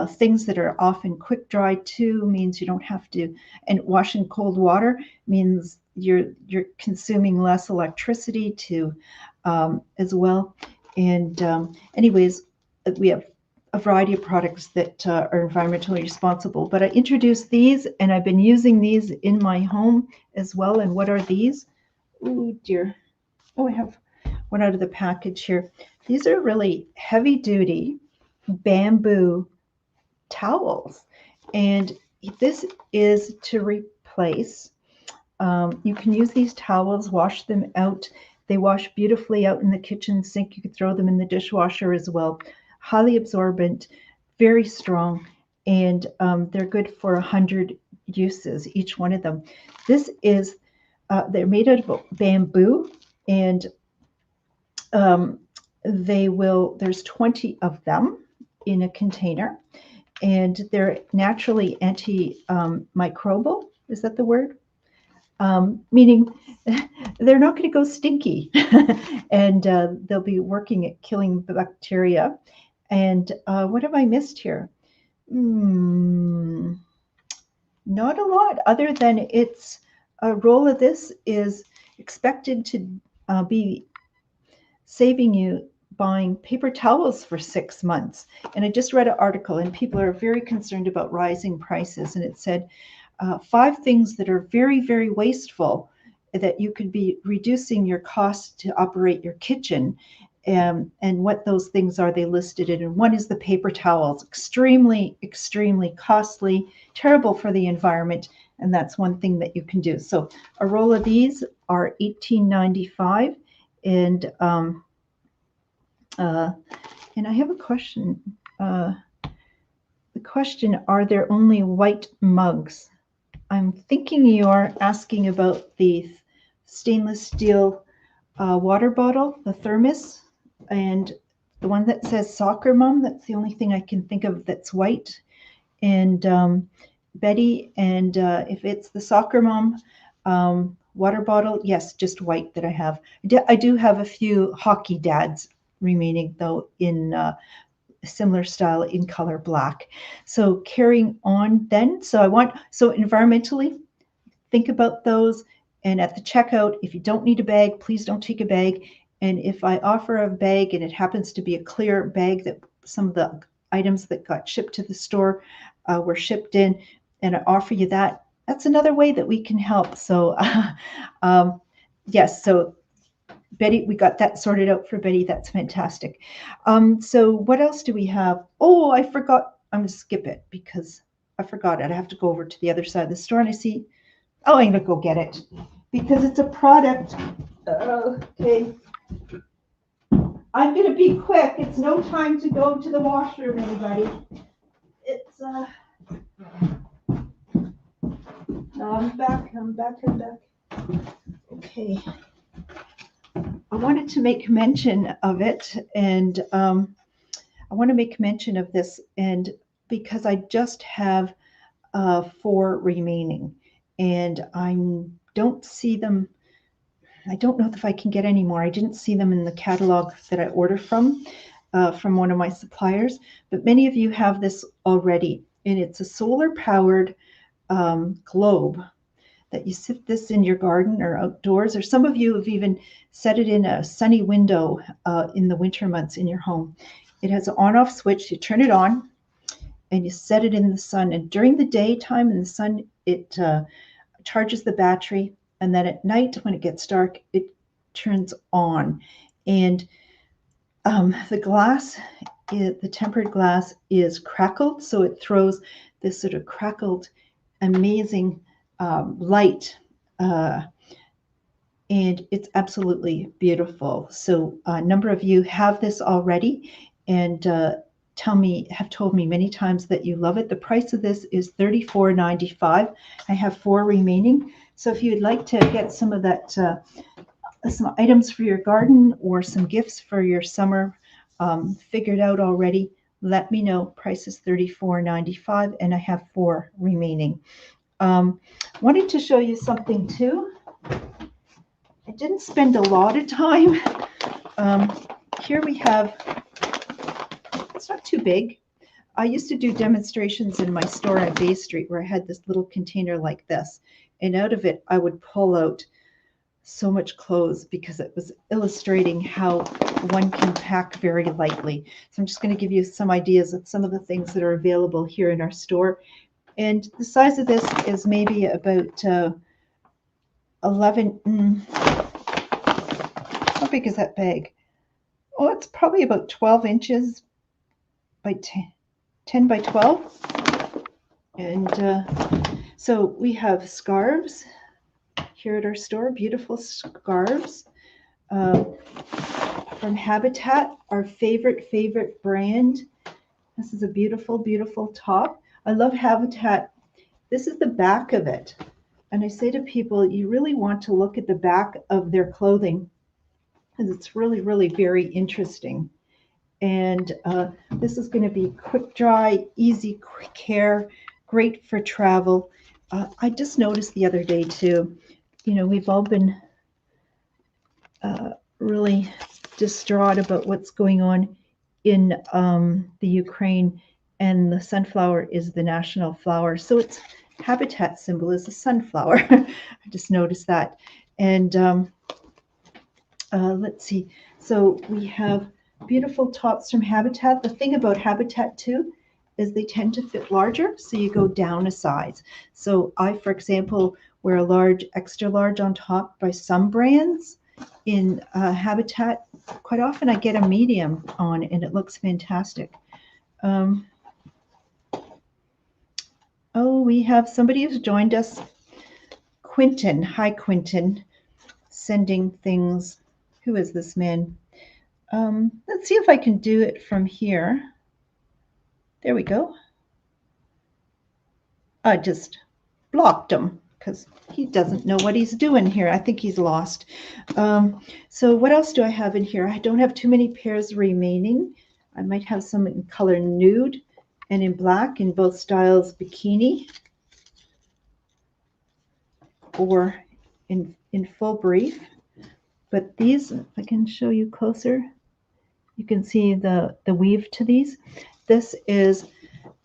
Things that are often quick dry too means you don't have to, and wash in cold water means you're consuming less electricity too as well. And anyways, we have a variety of products that are environmentally responsible. But I introduced these, and I've been using these in my home as well. And what are these? Oh dear. Oh, I have one out of the package here. These are really heavy duty bamboo towels. And this is to replace, you can use these towels, wash them out. They wash beautifully out in the kitchen sink. You could throw them in the dishwasher as well. Highly absorbent, very strong, and they're good for 100 uses, each one of them. They're made out of bamboo, and there's 20 of them in a container, and they're naturally antimicrobial. Is that the word? Meaning they're not going to go stinky, and they'll be working at killing bacteria. And what have I missed here? Not a lot, other than a roll of this is expected to be saving you buying paper towels for 6 months. And I just read an article, and people are very concerned about rising prices. And it said 5 things that are very, very wasteful that you could be reducing your cost to operate your kitchen. And what those things are, they listed it. And one is the paper towels, extremely, extremely costly, terrible for the environment. And that's one thing that you can do. So a roll of these are $18.95. And I have a question. The question, are there only white mugs? I'm thinking you are asking about the stainless steel water bottle, the thermos, and the one that says Soccer Mom. That's the only thing I can think of that's white. And Betty, and if it's the Soccer Mom water bottle, yes, just white that I have. I do have a few hockey dads remaining, though, in similar style in color black. So carrying on then, so environmentally, think about those. And at the checkout, if you don't need a bag, please don't take a bag. And if I offer a bag and it happens to be a clear bag that some of the items that got shipped to the store were shipped in, and I offer you that, that's another way that we can help. So yes, so Betty, we got that sorted out for Betty. That's fantastic. So what else do we have? Oh, I forgot. I'm going to skip it because I forgot it. I have to go over to the other side of the store, and I see, oh, I'm going to go get it because it's a product. Okay. I'm going to be quick. It's no time to go to the washroom, anybody. It's, I'm back. Okay. I wanted to make mention of it, and I want to make mention of this, and because I just have 4 remaining, and I don't see them. I don't know if I can get any more. I didn't see them in the catalog that I ordered from. from one of my suppliers, but many of you have this already, and it's a solar-powered globe that you sit this in your garden or outdoors, or some of you have even set it in a sunny window in the winter months in your home. It has an on-off switch. You turn it on and you set it in the sun. And during the daytime in the sun, it charges the battery. And then at night, when it gets dark, it turns on. And the glass, the tempered glass is crackled. So it throws this sort of crackled, amazing light, and it's absolutely beautiful. So a number of you have this already, and have told me many times that you love it. The price of this is $34.95. I have 4 remaining. So if you'd like to get some of that, some items for your garden or some gifts for your summer figured out already, let me know. Price is $34.95, and I have 4 remaining. Wanted to show you something too. I didn't spend a lot of time. Here we have, it's not too big. I used to do demonstrations in my store on Bay Street where I had this little container like this, and out of it I would pull out so much clothes because it was illustrating how one can pack very lightly. So I'm just going to give you some ideas of some of the things that are available here in our store. And the size of this is maybe about 11, how big is that bag? Oh, it's probably about 12 inches by 10 by 12. And so we have scarves here at our store, beautiful scarves from Habitat, our favorite brand. This is a beautiful, beautiful top. I love Habitat. This is the back of it. And I say to people, you really want to look at the back of their clothing because it's really, really very interesting. And this is going to be quick dry, easy, quick hair, great for travel. I just noticed the other day too, you know, we've all been really distraught about what's going on in the Ukraine, and the sunflower is the national flower. So its habitat symbol is a sunflower. I just noticed that. And let's see. So we have beautiful tops from Habitat. The thing about Habitat too is they tend to fit larger, so you go down a size. So I, for example, wear a large, extra large on top by some brands. In Habitat, quite often I get a medium on, and it looks fantastic. Oh, we have somebody who's joined us, Quinton. Hi, Quinton, sending things. Who is this man? Let's see if I can do it from here. There we go. I just blocked him because he doesn't know what he's doing here. I think he's lost. So what else do I have in here? I don't have too many pairs remaining. I might have some in color nude and in black, in both styles, bikini or in full brief. But these, if I can show you closer, you can see the weave to these. This is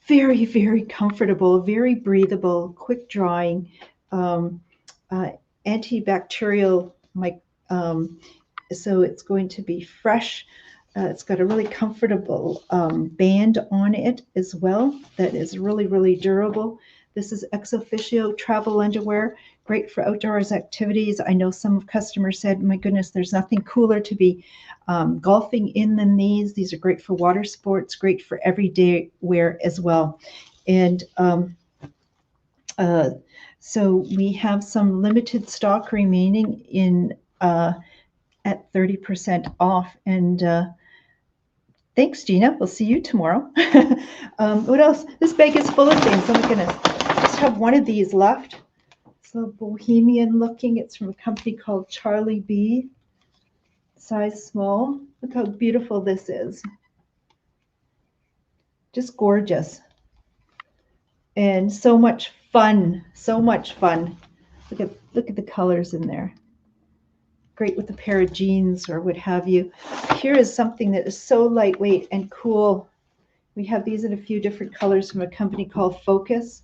very, very comfortable, very breathable, quick drying, antibacterial, so it's going to be fresh. It's got a really comfortable band on it as well that is really, really durable. This is ex officio travel underwear, great for outdoors activities. I know some customers said, my goodness, there's nothing cooler to be golfing in than these. These are great for water sports, great for everyday wear as well. And so we have some limited stock remaining in at 30% off. And thanks, Gina. We'll see you tomorrow. What else? This bag is full of things. I'm going to just have one of these left. It's a little bohemian looking. It's from a company called Charlie B. Size small. Look how beautiful this is. Just gorgeous. And so much fun. So much fun. Look at the colors in there. great with a pair of jeans or what have you. Here is something that is so lightweight and cool. We have these in a few different colors from a company called Focus.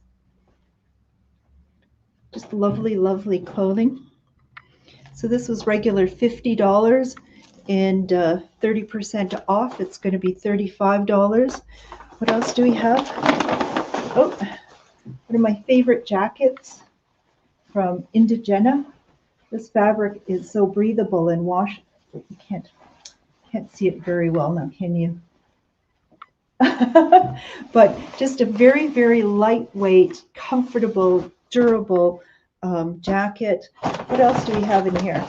Just lovely, lovely clothing. So this was regular $50 and 30% off. It's going to be $35. What else do we have? Oh, one of my favorite jackets from Indigena. This fabric is so breathable and wash. You can't see it very well now, can you? But just a very, very lightweight, comfortable, durable jacket. What else do we have in here?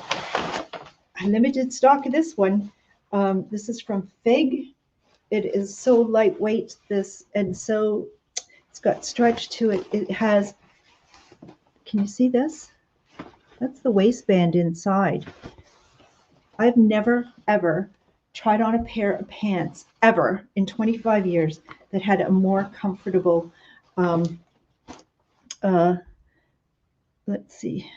A limited stock of this one. This is from Fig. It is so lightweight, this, and so it's got stretch to it. It has, can you see this? That's the waistband inside. I've never, ever tried on a pair of pants, ever, in 25 years, that had a more comfortable, let's see.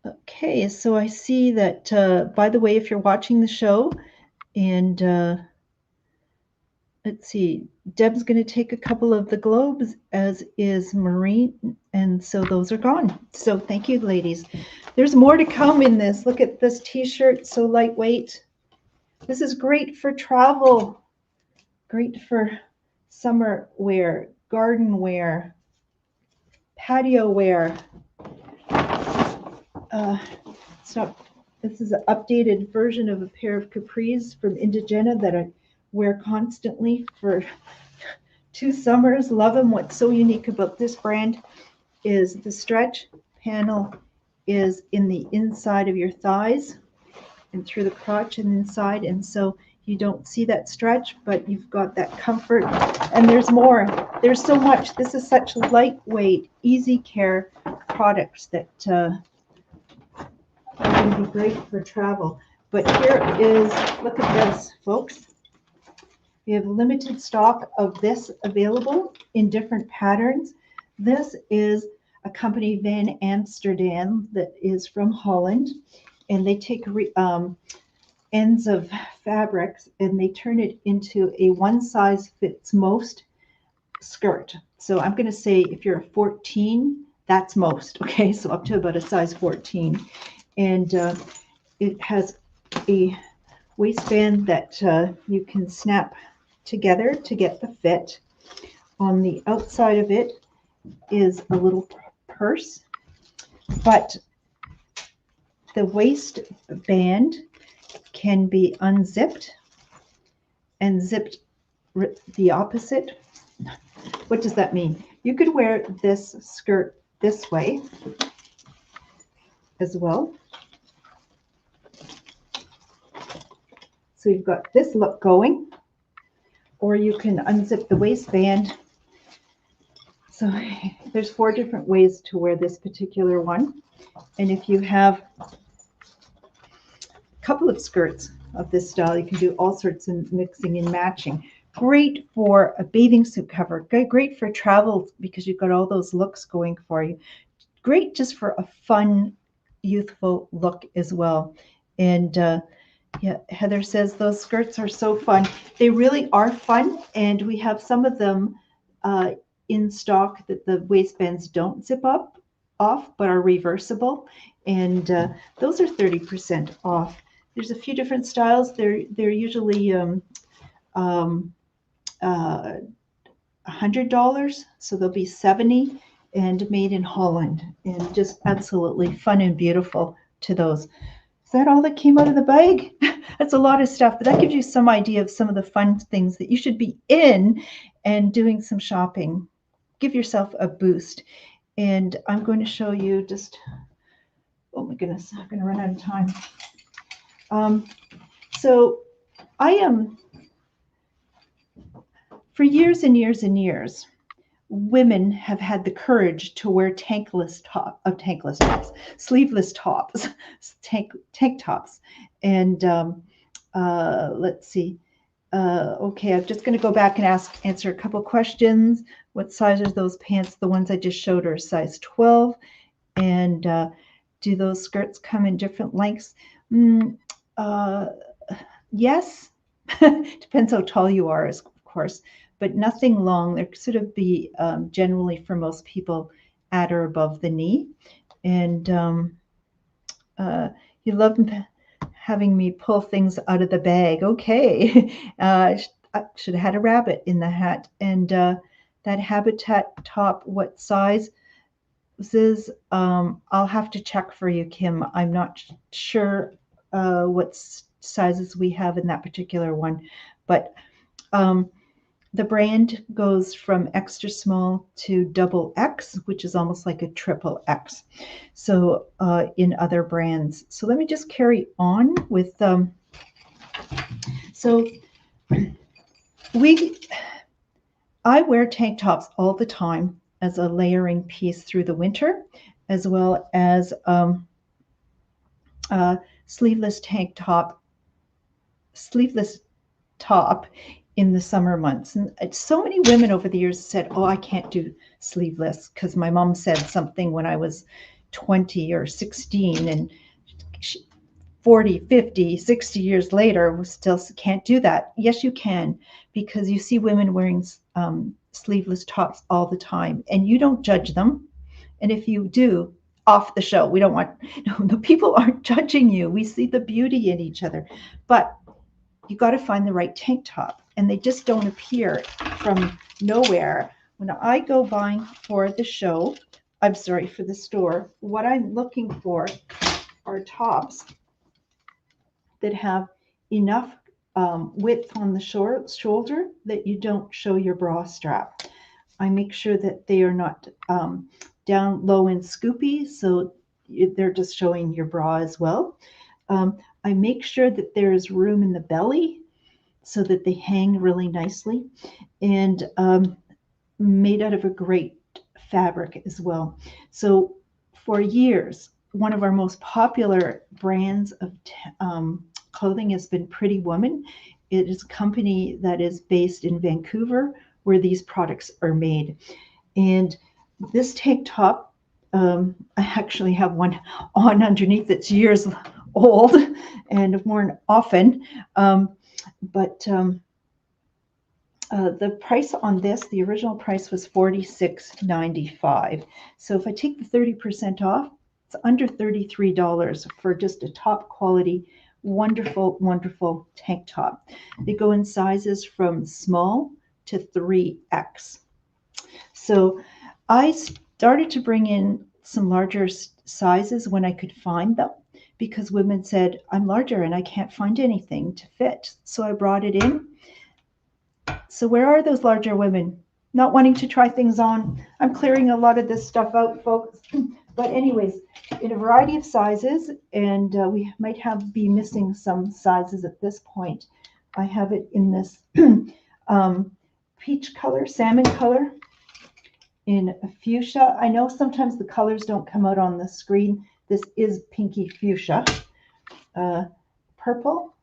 Okay, so I see that, by the way, if you're watching the show, and let's see, Deb's going to take a couple of the globes, as is Maureen, and so those are gone. So thank you, ladies. There's more to come in this. Look at this t-shirt, so lightweight. This is great for travel, great for summer wear, garden wear, patio wear. This is an updated version of a pair of capris from Indigena that I wear constantly for 2 summers. Love them. What's so unique about this brand is the stretch panel is in the inside of your thighs and through the crotch and inside, and so you don't see that stretch, but you've got that comfort. And there's more. There's so much. This is such lightweight, easy care products that are going to be great for travel. But here is, look at this, folks. We have limited stock of this available in different patterns. This is a company, Van Amsterdam, that is from Holland, and they take ends of fabrics and they turn it into a one size fits most skirt. So I'm going to say if you're a 14, that's most, okay? So up to about a size 14. And it has a waistband that you can snap together to get the fit. On the outside of it is a little purse, but the waistband can be unzipped and zipped the opposite. What does that mean? You could wear this skirt this way as well. So you've got this look going, or you can unzip the waistband. So there's 4 different ways to wear this particular one. And if you have a couple of skirts of this style, you can do all sorts of mixing and matching. Great for a bathing suit cover. Great for travel because you've got all those looks going for you. Great just for a fun, youthful look as well. And yeah, Heather says those skirts are so fun. They really are fun, and we have some of them in stock that the waistbands don't zip off, but are reversible, and those are 30% off. There's a few different styles. They're usually $100, so they'll be 70, and made in Holland, and just absolutely fun and beautiful to those. Is that all that came out of the bag? That's a lot of stuff, but that gives you some idea of some of the fun things that you should be in and doing some shopping. Give yourself a boost. And I'm going to show you just, oh my goodness, I'm going to run out of time. So I am, for years and years and years, women have had the courage to wear sleeveless tops, tank tops. And let's see. Okay, I'm just going to go back and answer a couple questions. What size are those pants? The ones I just showed are size 12. And Do those skirts come in different lengths? Mm, uh, yes. Depends how tall you are, of course, but nothing long. They're sort of be generally for most people at or above the knee. And uh, you love having me pull things out of the bag. Okay. I should have had a rabbit in the hat. And that habitat top, what size? Is I'll have to check for you, Kim. I'm not sure what sizes we have in that particular one, but um, the brand goes from extra small to double X, which is almost like a triple X. So in other brands. So let me just carry on with. So we, I wear tank tops all the time as a layering piece through the winter, as well as sleeveless tank top, sleeveless top in the summer months. And so many women over the years said, "Oh, I can't do sleeveless," because my mom said something when I was 20 or 16, and 40, 50, 60 years later, we still can't do that. Yes, you can, because you see women wearing sleeveless tops all the time, and you don't judge them. And if you do, off the show. We don't want, no, the people aren't judging you. We see the beauty in each other. But you got to find the right tank top, and they just don't appear from nowhere. When I go buying for the show, I'm sorry, for the store, what I'm looking for are tops that have enough width on the shoulder that you don't show your bra strap. I make sure that they are not down low and scoopy, so they're just showing your bra as well. I make sure that there is room in the belly so that they hang really nicely, and made out of a great fabric as well. So for years, one of our most popular brands of clothing has been Pretty Woman. It is a company that is based in Vancouver where these products are made. And this tank top, I actually have one on underneath that's years old and worn often. But the price on this, the original price was $46.95. So if I take the 30% off, it's under $33 for just a top quality, wonderful, wonderful tank top. They go in sizes from small to 3X. So I started to bring in some larger sizes when I could find them, because women said, "I'm larger and I can't find anything to fit." So I brought it in. So where are those larger women not wanting to try things on? I'm clearing a lot of this stuff out, folks. But anyways, in a variety of sizes, and we might be missing some sizes at this point. I have it in this peach color, salmon color, in a fuchsia. I know sometimes the colors don't come out on the screen. This is pinky fuchsia. Purple.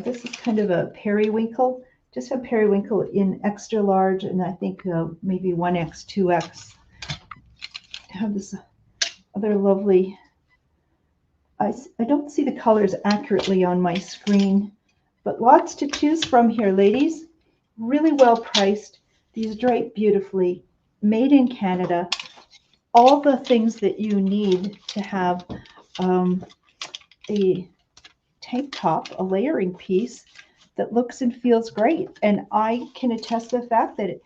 This is kind of a periwinkle, just a periwinkle in extra large, and I think maybe 1X, 2X. I have this other lovely, I don't see the colors accurately on my screen, but lots to choose from here, ladies. Really well priced. These drape beautifully, made in Canada. All the things that you need to have a tank top, a layering piece that looks and feels great. And I can attest to the fact that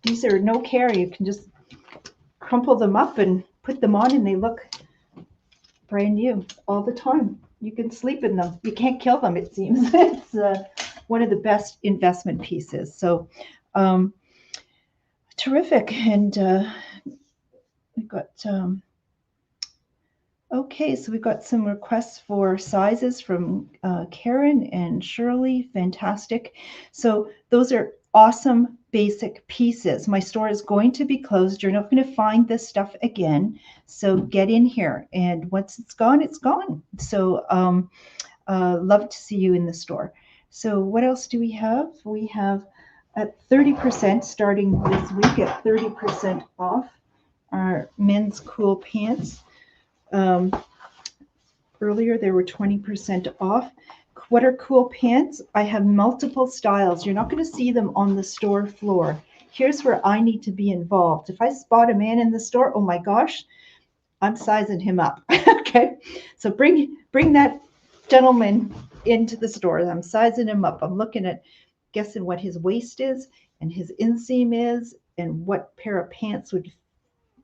these are no care. You can just crumple them up and put them on, and they look brand new all the time. You can sleep in them. You can't kill them, it seems. It's one of the best investment pieces. So terrific. And we've got okay, so we've got some requests for sizes from Karen and Shirley. Fantastic. So those are awesome basic pieces. My store is going to be closed. You're not going to find this stuff again. So get in here. And once it's gone, it's gone. So love to see you in the store. So what else do we have? We have at 30% starting this week at 30% off. our men's cool pants. Um, Earlier, they were 20% off. What are cool pants? I have multiple styles. You're not going to see them on the store floor. Here's where I need to be involved. If I spot a man in the store, oh my gosh, I'm sizing him up. Okay, so bring that gentleman into the store. I'm sizing him up. I'm looking at guessing what his waist is and his inseam is and what pair of pants would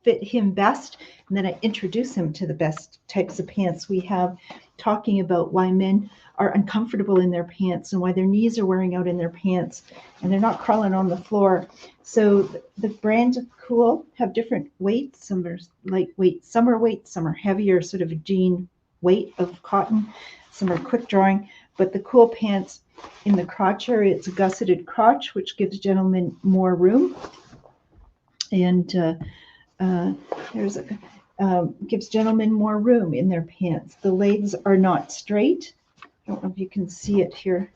fit him best. And then I introduce him to the best types of pants we have, talking about why men are uncomfortable in their pants and why their knees are wearing out in their pants and they're not crawling on the floor. So the brand Cool have different weights. Some are lightweight, some are weight, some are heavier, sort of a jean weight of cotton. Some are quick drawing, but the Cool pants in the crotch area, it's a gusseted crotch, which gives gentlemen more room. And gives gentlemen more room in their pants. The legs are not straight. I don't know if you can see it here.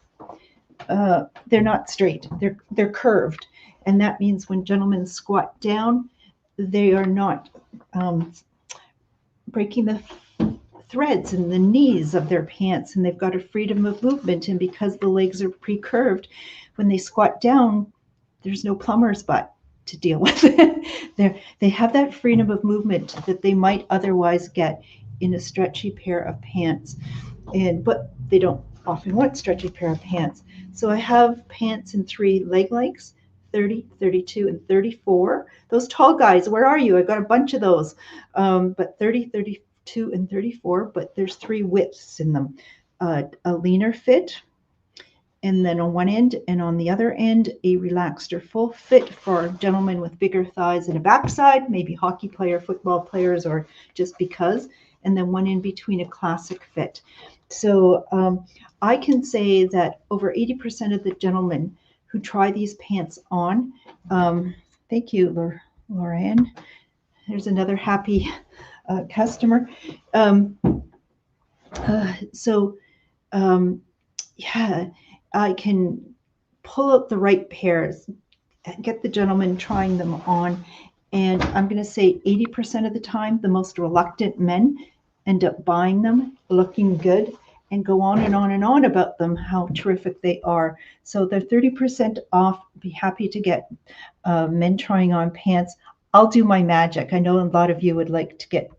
They're not straight. They're curved, and that means when gentlemen squat down, they are not breaking the threads in the knees of their pants, and they've got a freedom of movement. And because the legs are pre-curved, when they squat down, there's no plumber's butt to deal with. They have that freedom of movement that they might otherwise get in a stretchy pair of pants, but they don't often want stretchy pair of pants. So I have pants in 3 leg lengths, 30, 32, and 34. Those tall guys, where are you? I got a bunch of those, but 30, 32, and 34, but there's 3 widths in them. A leaner fit, and then on one end and on the other end, a relaxed or full fit for gentlemen with bigger thighs and a backside, maybe hockey player, football players, or just because, and then one in between, a classic fit. So I can say that over 80% of the gentlemen who try these pants on, thank you, Lorraine. There's another happy customer. Yeah, I can pull out the right pairs, get the gentleman trying them on, and I'm going to say 80% of the time, the most reluctant men end up buying them, looking good, and go on and on and on about them, how terrific they are. So they're 30% off. Be happy to get men trying on pants. I'll do my magic. I know a lot of you would like to get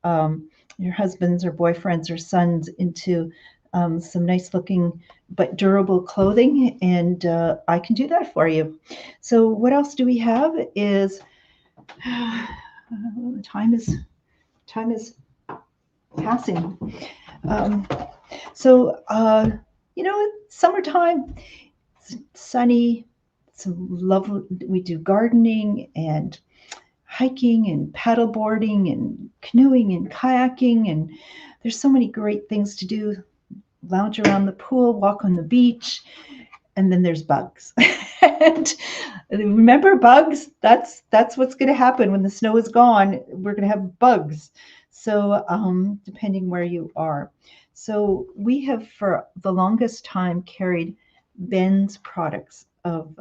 your husbands or boyfriends or sons into some nice looking but durable clothing, and I can do that for you. So what else do we have is time is passing. It's summertime, it's sunny, some lovely, we do gardening and hiking and paddle boarding and canoeing and kayaking, and there's so many great things to do. Lounge around the pool, walk on the beach, and then there's bugs. And remember bugs? That's what's going to happen when the snow is gone. We're going to have bugs. So depending where you are. So we have for the longest time carried Ben's products of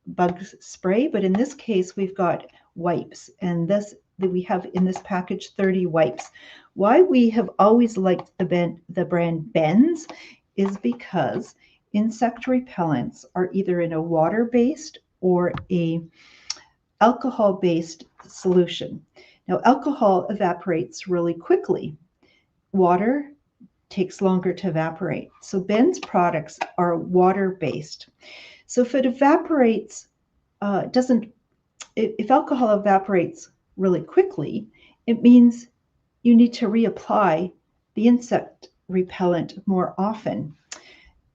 bug spray, but in this case we've got wipes, and we have in this package 30 wipes. Why we have always liked the brand Ben's is because insect repellents are either in a water-based or a alcohol-based solution. Now, alcohol evaporates really quickly. Water takes longer to evaporate. So Ben's products are water-based. So if it evaporates, if alcohol evaporates really quickly, it means you need to reapply the insect repellent more often.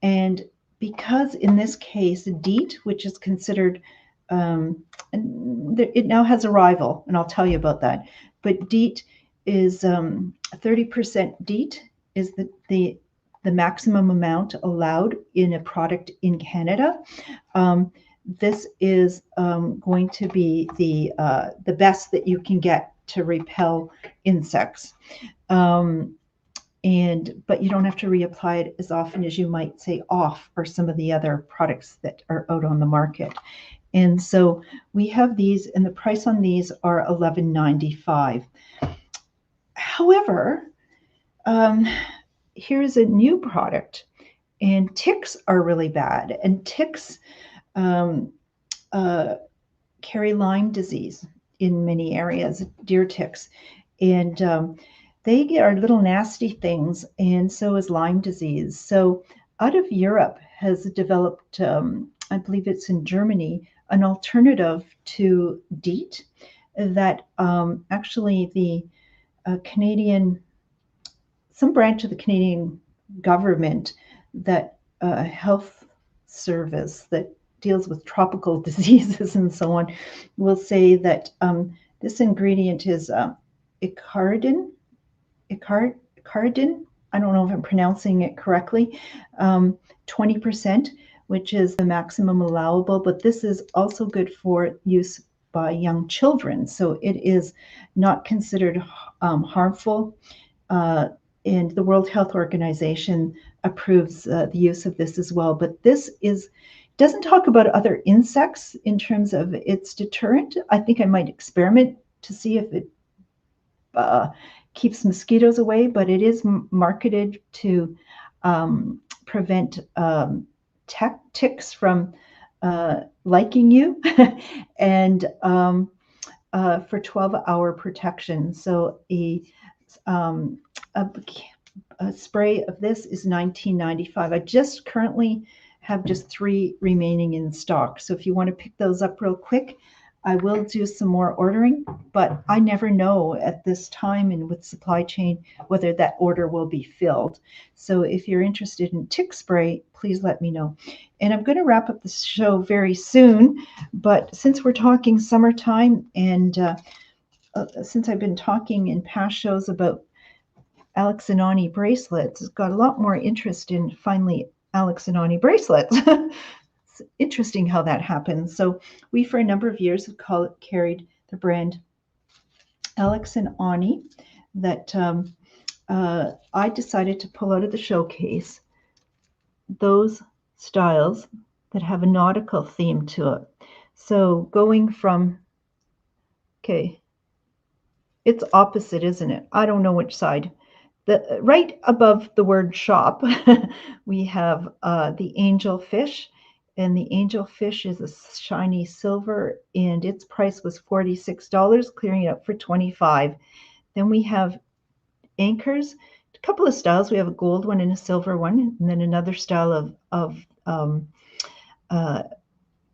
And because in this case, DEET, which is considered, and it now has a rival, and I'll tell you about that, but DEET is 30% DEET is the maximum amount allowed in a product in Canada. This is going to be the best that you can get to repel insects. But you don't have to reapply it as often as you might say off or some of the other products that are out on the market. And so we have these, and the price on these are $11.95. However, here's a new product, and ticks are really bad, and ticks carry Lyme disease in many areas, deer ticks, and they are little nasty things, and so is Lyme disease. So out of Europe has developed, I believe it's in Germany, an alternative to DEET that actually the Canadian, some branch of the Canadian government, that health service that deals with tropical diseases and so on, will say that this ingredient is icardin. I don't know if I'm pronouncing it correctly. 20%, which is the maximum allowable, but this is also good for use by young children. So it is not considered harmful. And the World Health Organization approves the use of this as well. But this doesn't talk about other insects in terms of its deterrent. I think I might experiment to see if it keeps mosquitoes away, but it is marketed to prevent ticks from liking you and for 12-hour protection. So a spray of this is $19.95. I just currently have just 3 remaining in stock. So if you want to pick those up real quick, I will do some more ordering, but I never know at this time and with supply chain whether that order will be filled. So if you're interested in tick spray, please let me know. And I'm going to wrap up the show very soon, but since we're talking summertime and since I've been talking in past shows about Alex and Ani bracelets, it's got a lot more interest in finally Alex and Ani bracelets. It's interesting how that happens. So we, for a number of years, have carried the brand Alex and Ani that I decided to pull out of the showcase those styles that have a nautical theme to it. So going from, okay, it's opposite, isn't it? I don't know which side. Right above the word shop, we have the angel fish. And the angel fish is a shiny silver, and its price was $46, clearing it up for $25. Then we have anchors, a couple of styles. We have a gold one and a silver one, and then another style of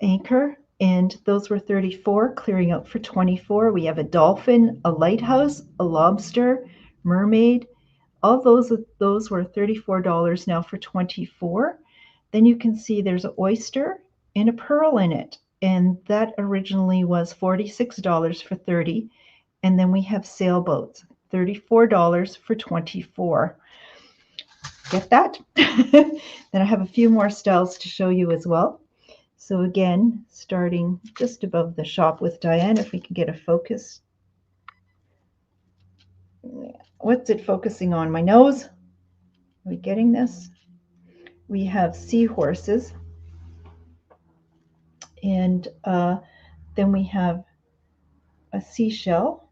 anchor, and those were $34, clearing out for $24. We have a dolphin, a lighthouse, a lobster, mermaid. All those were $34 now for $24. Then you can see there's an oyster and a pearl in it, and that originally was $46 for $30. And then we have sailboats, $34 for $24. Get that? Then I have a few more styles to show you as well. So again, starting just above the shop with Diane, if we can get a focus. What's it focusing on? My nose? Are we getting this? We have seahorses, and then we have a seashell.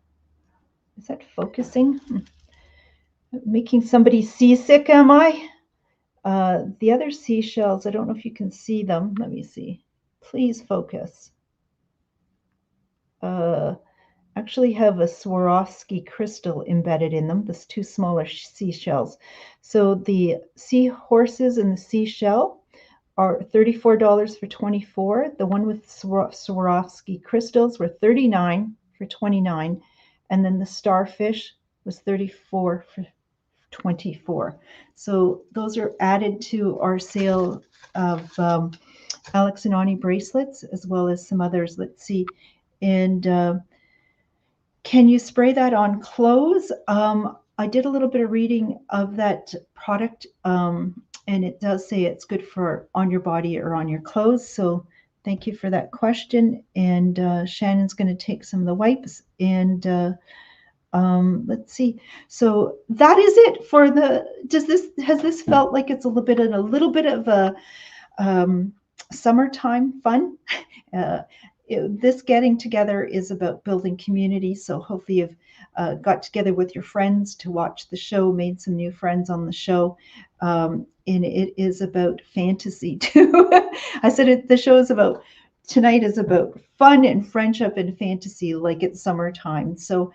Is that focusing? Making somebody seasick, am I? The other seashells, I don't know if you can see them. Let me see. Please focus. Actually have a Swarovski crystal embedded in them, the 2 smaller seashells. So the seahorses and the seashell are $34 for $24. The one with Swarovski crystals were $39 for $29. And then the starfish was $34 for $24. So those are added to our sale of Alex and Ani bracelets, as well as some others. Let's see. And can you spray that on clothes? I did a little bit of reading of that product, and it does say it's good for on your body or on your clothes. So thank you for that question. And Shannon's going to take some of the wipes. And let's see. So that is it for the. Has this felt like it's a little bit of a summertime fun. Uh, this getting together is about building community. So hopefully you've got together with your friends to watch the show, made some new friends on the show. And it is about fantasy too. I said the show is about, tonight is about fun and friendship and fantasy, like it's summertime. So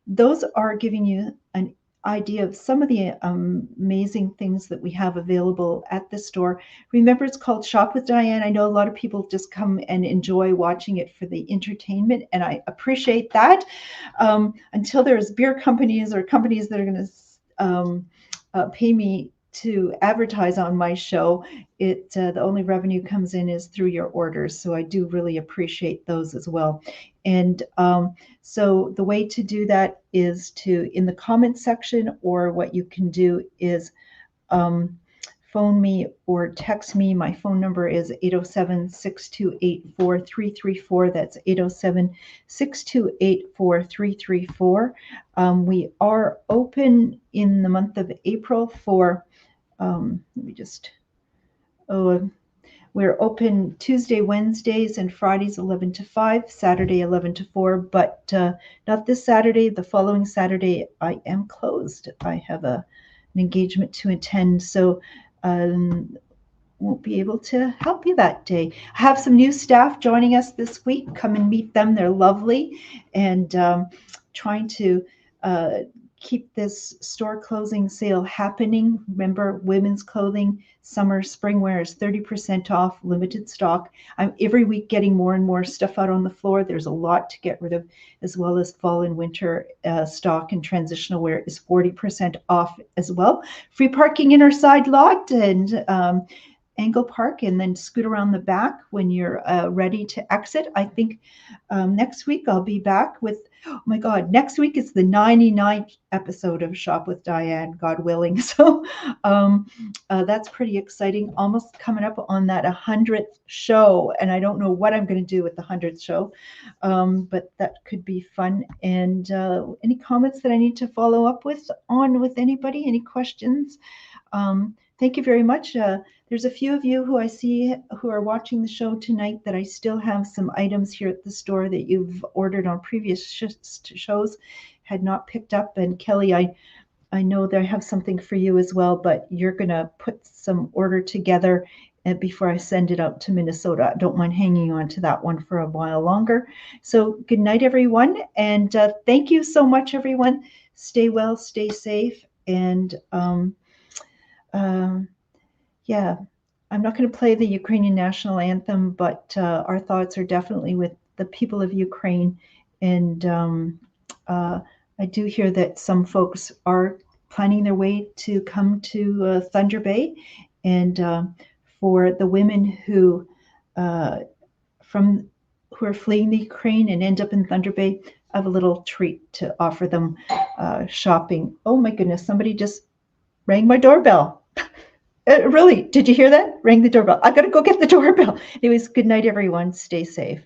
those are giving you an idea of some of the amazing things that we have available at the store. Remember, it's called Shop with Diane. I know a lot of people just come and enjoy watching it for the entertainment, and I appreciate that. Until there's beer companies or companies that are going to pay me to advertise on my show, the only revenue comes in is through your orders. So I do really appreciate those as well. And so the way to do that is to, in the comment section, or what you can do is phone me or text me. My phone number is 807-628-4334. That's 807-628-4334. We are open in the month of April for, we're open Tuesday, Wednesdays, and Fridays 11 to 5, Saturday 11 to 4, but not this Saturday. The following Saturday, I am closed. I have an engagement to attend, so won't be able to help you that day. I have some new staff joining us this week. Come and meet them. They're lovely, and trying to keep this store closing sale happening. Remember, women's clothing, summer, spring wear is 30% off, limited stock. I'm every week getting more and more stuff out on the floor. There's a lot to get rid of, as well as fall and winter stock, and transitional wear is 40% off as well. Free parking in our side lot, and angle park, and then scoot around the back when you're ready to exit. I think next week I'll be back with, oh my God, next week is the 99th episode of Shop with Diane, God willing. So that's pretty exciting. Almost coming up on that 100th show, and I don't know what I'm going to do with the 100th show, but that could be fun. And any comments that I need to follow up with anybody? Any questions? Thank you very much. There's a few of you who I see who are watching the show tonight that I still have some items here at the store that you've ordered on previous shows, had not picked up. And Kelly, I know that I have something for you as well, but you're going to put some order together before I send it out to Minnesota. I don't mind hanging on to that one for a while longer. So good night, everyone. And thank you so much, everyone. Stay well, stay safe. And yeah, I'm not going to play the Ukrainian national anthem, but our thoughts are definitely with the people of Ukraine. And I do hear that some folks are planning their way to come to Thunder Bay. And for the women who are fleeing the Ukraine and end up in Thunder Bay, I have a little treat to offer them shopping. Oh my goodness, somebody just rang my doorbell. Really, did you hear that? Rang the doorbell. I got to go get the doorbell. Anyways, good night, everyone. Stay safe.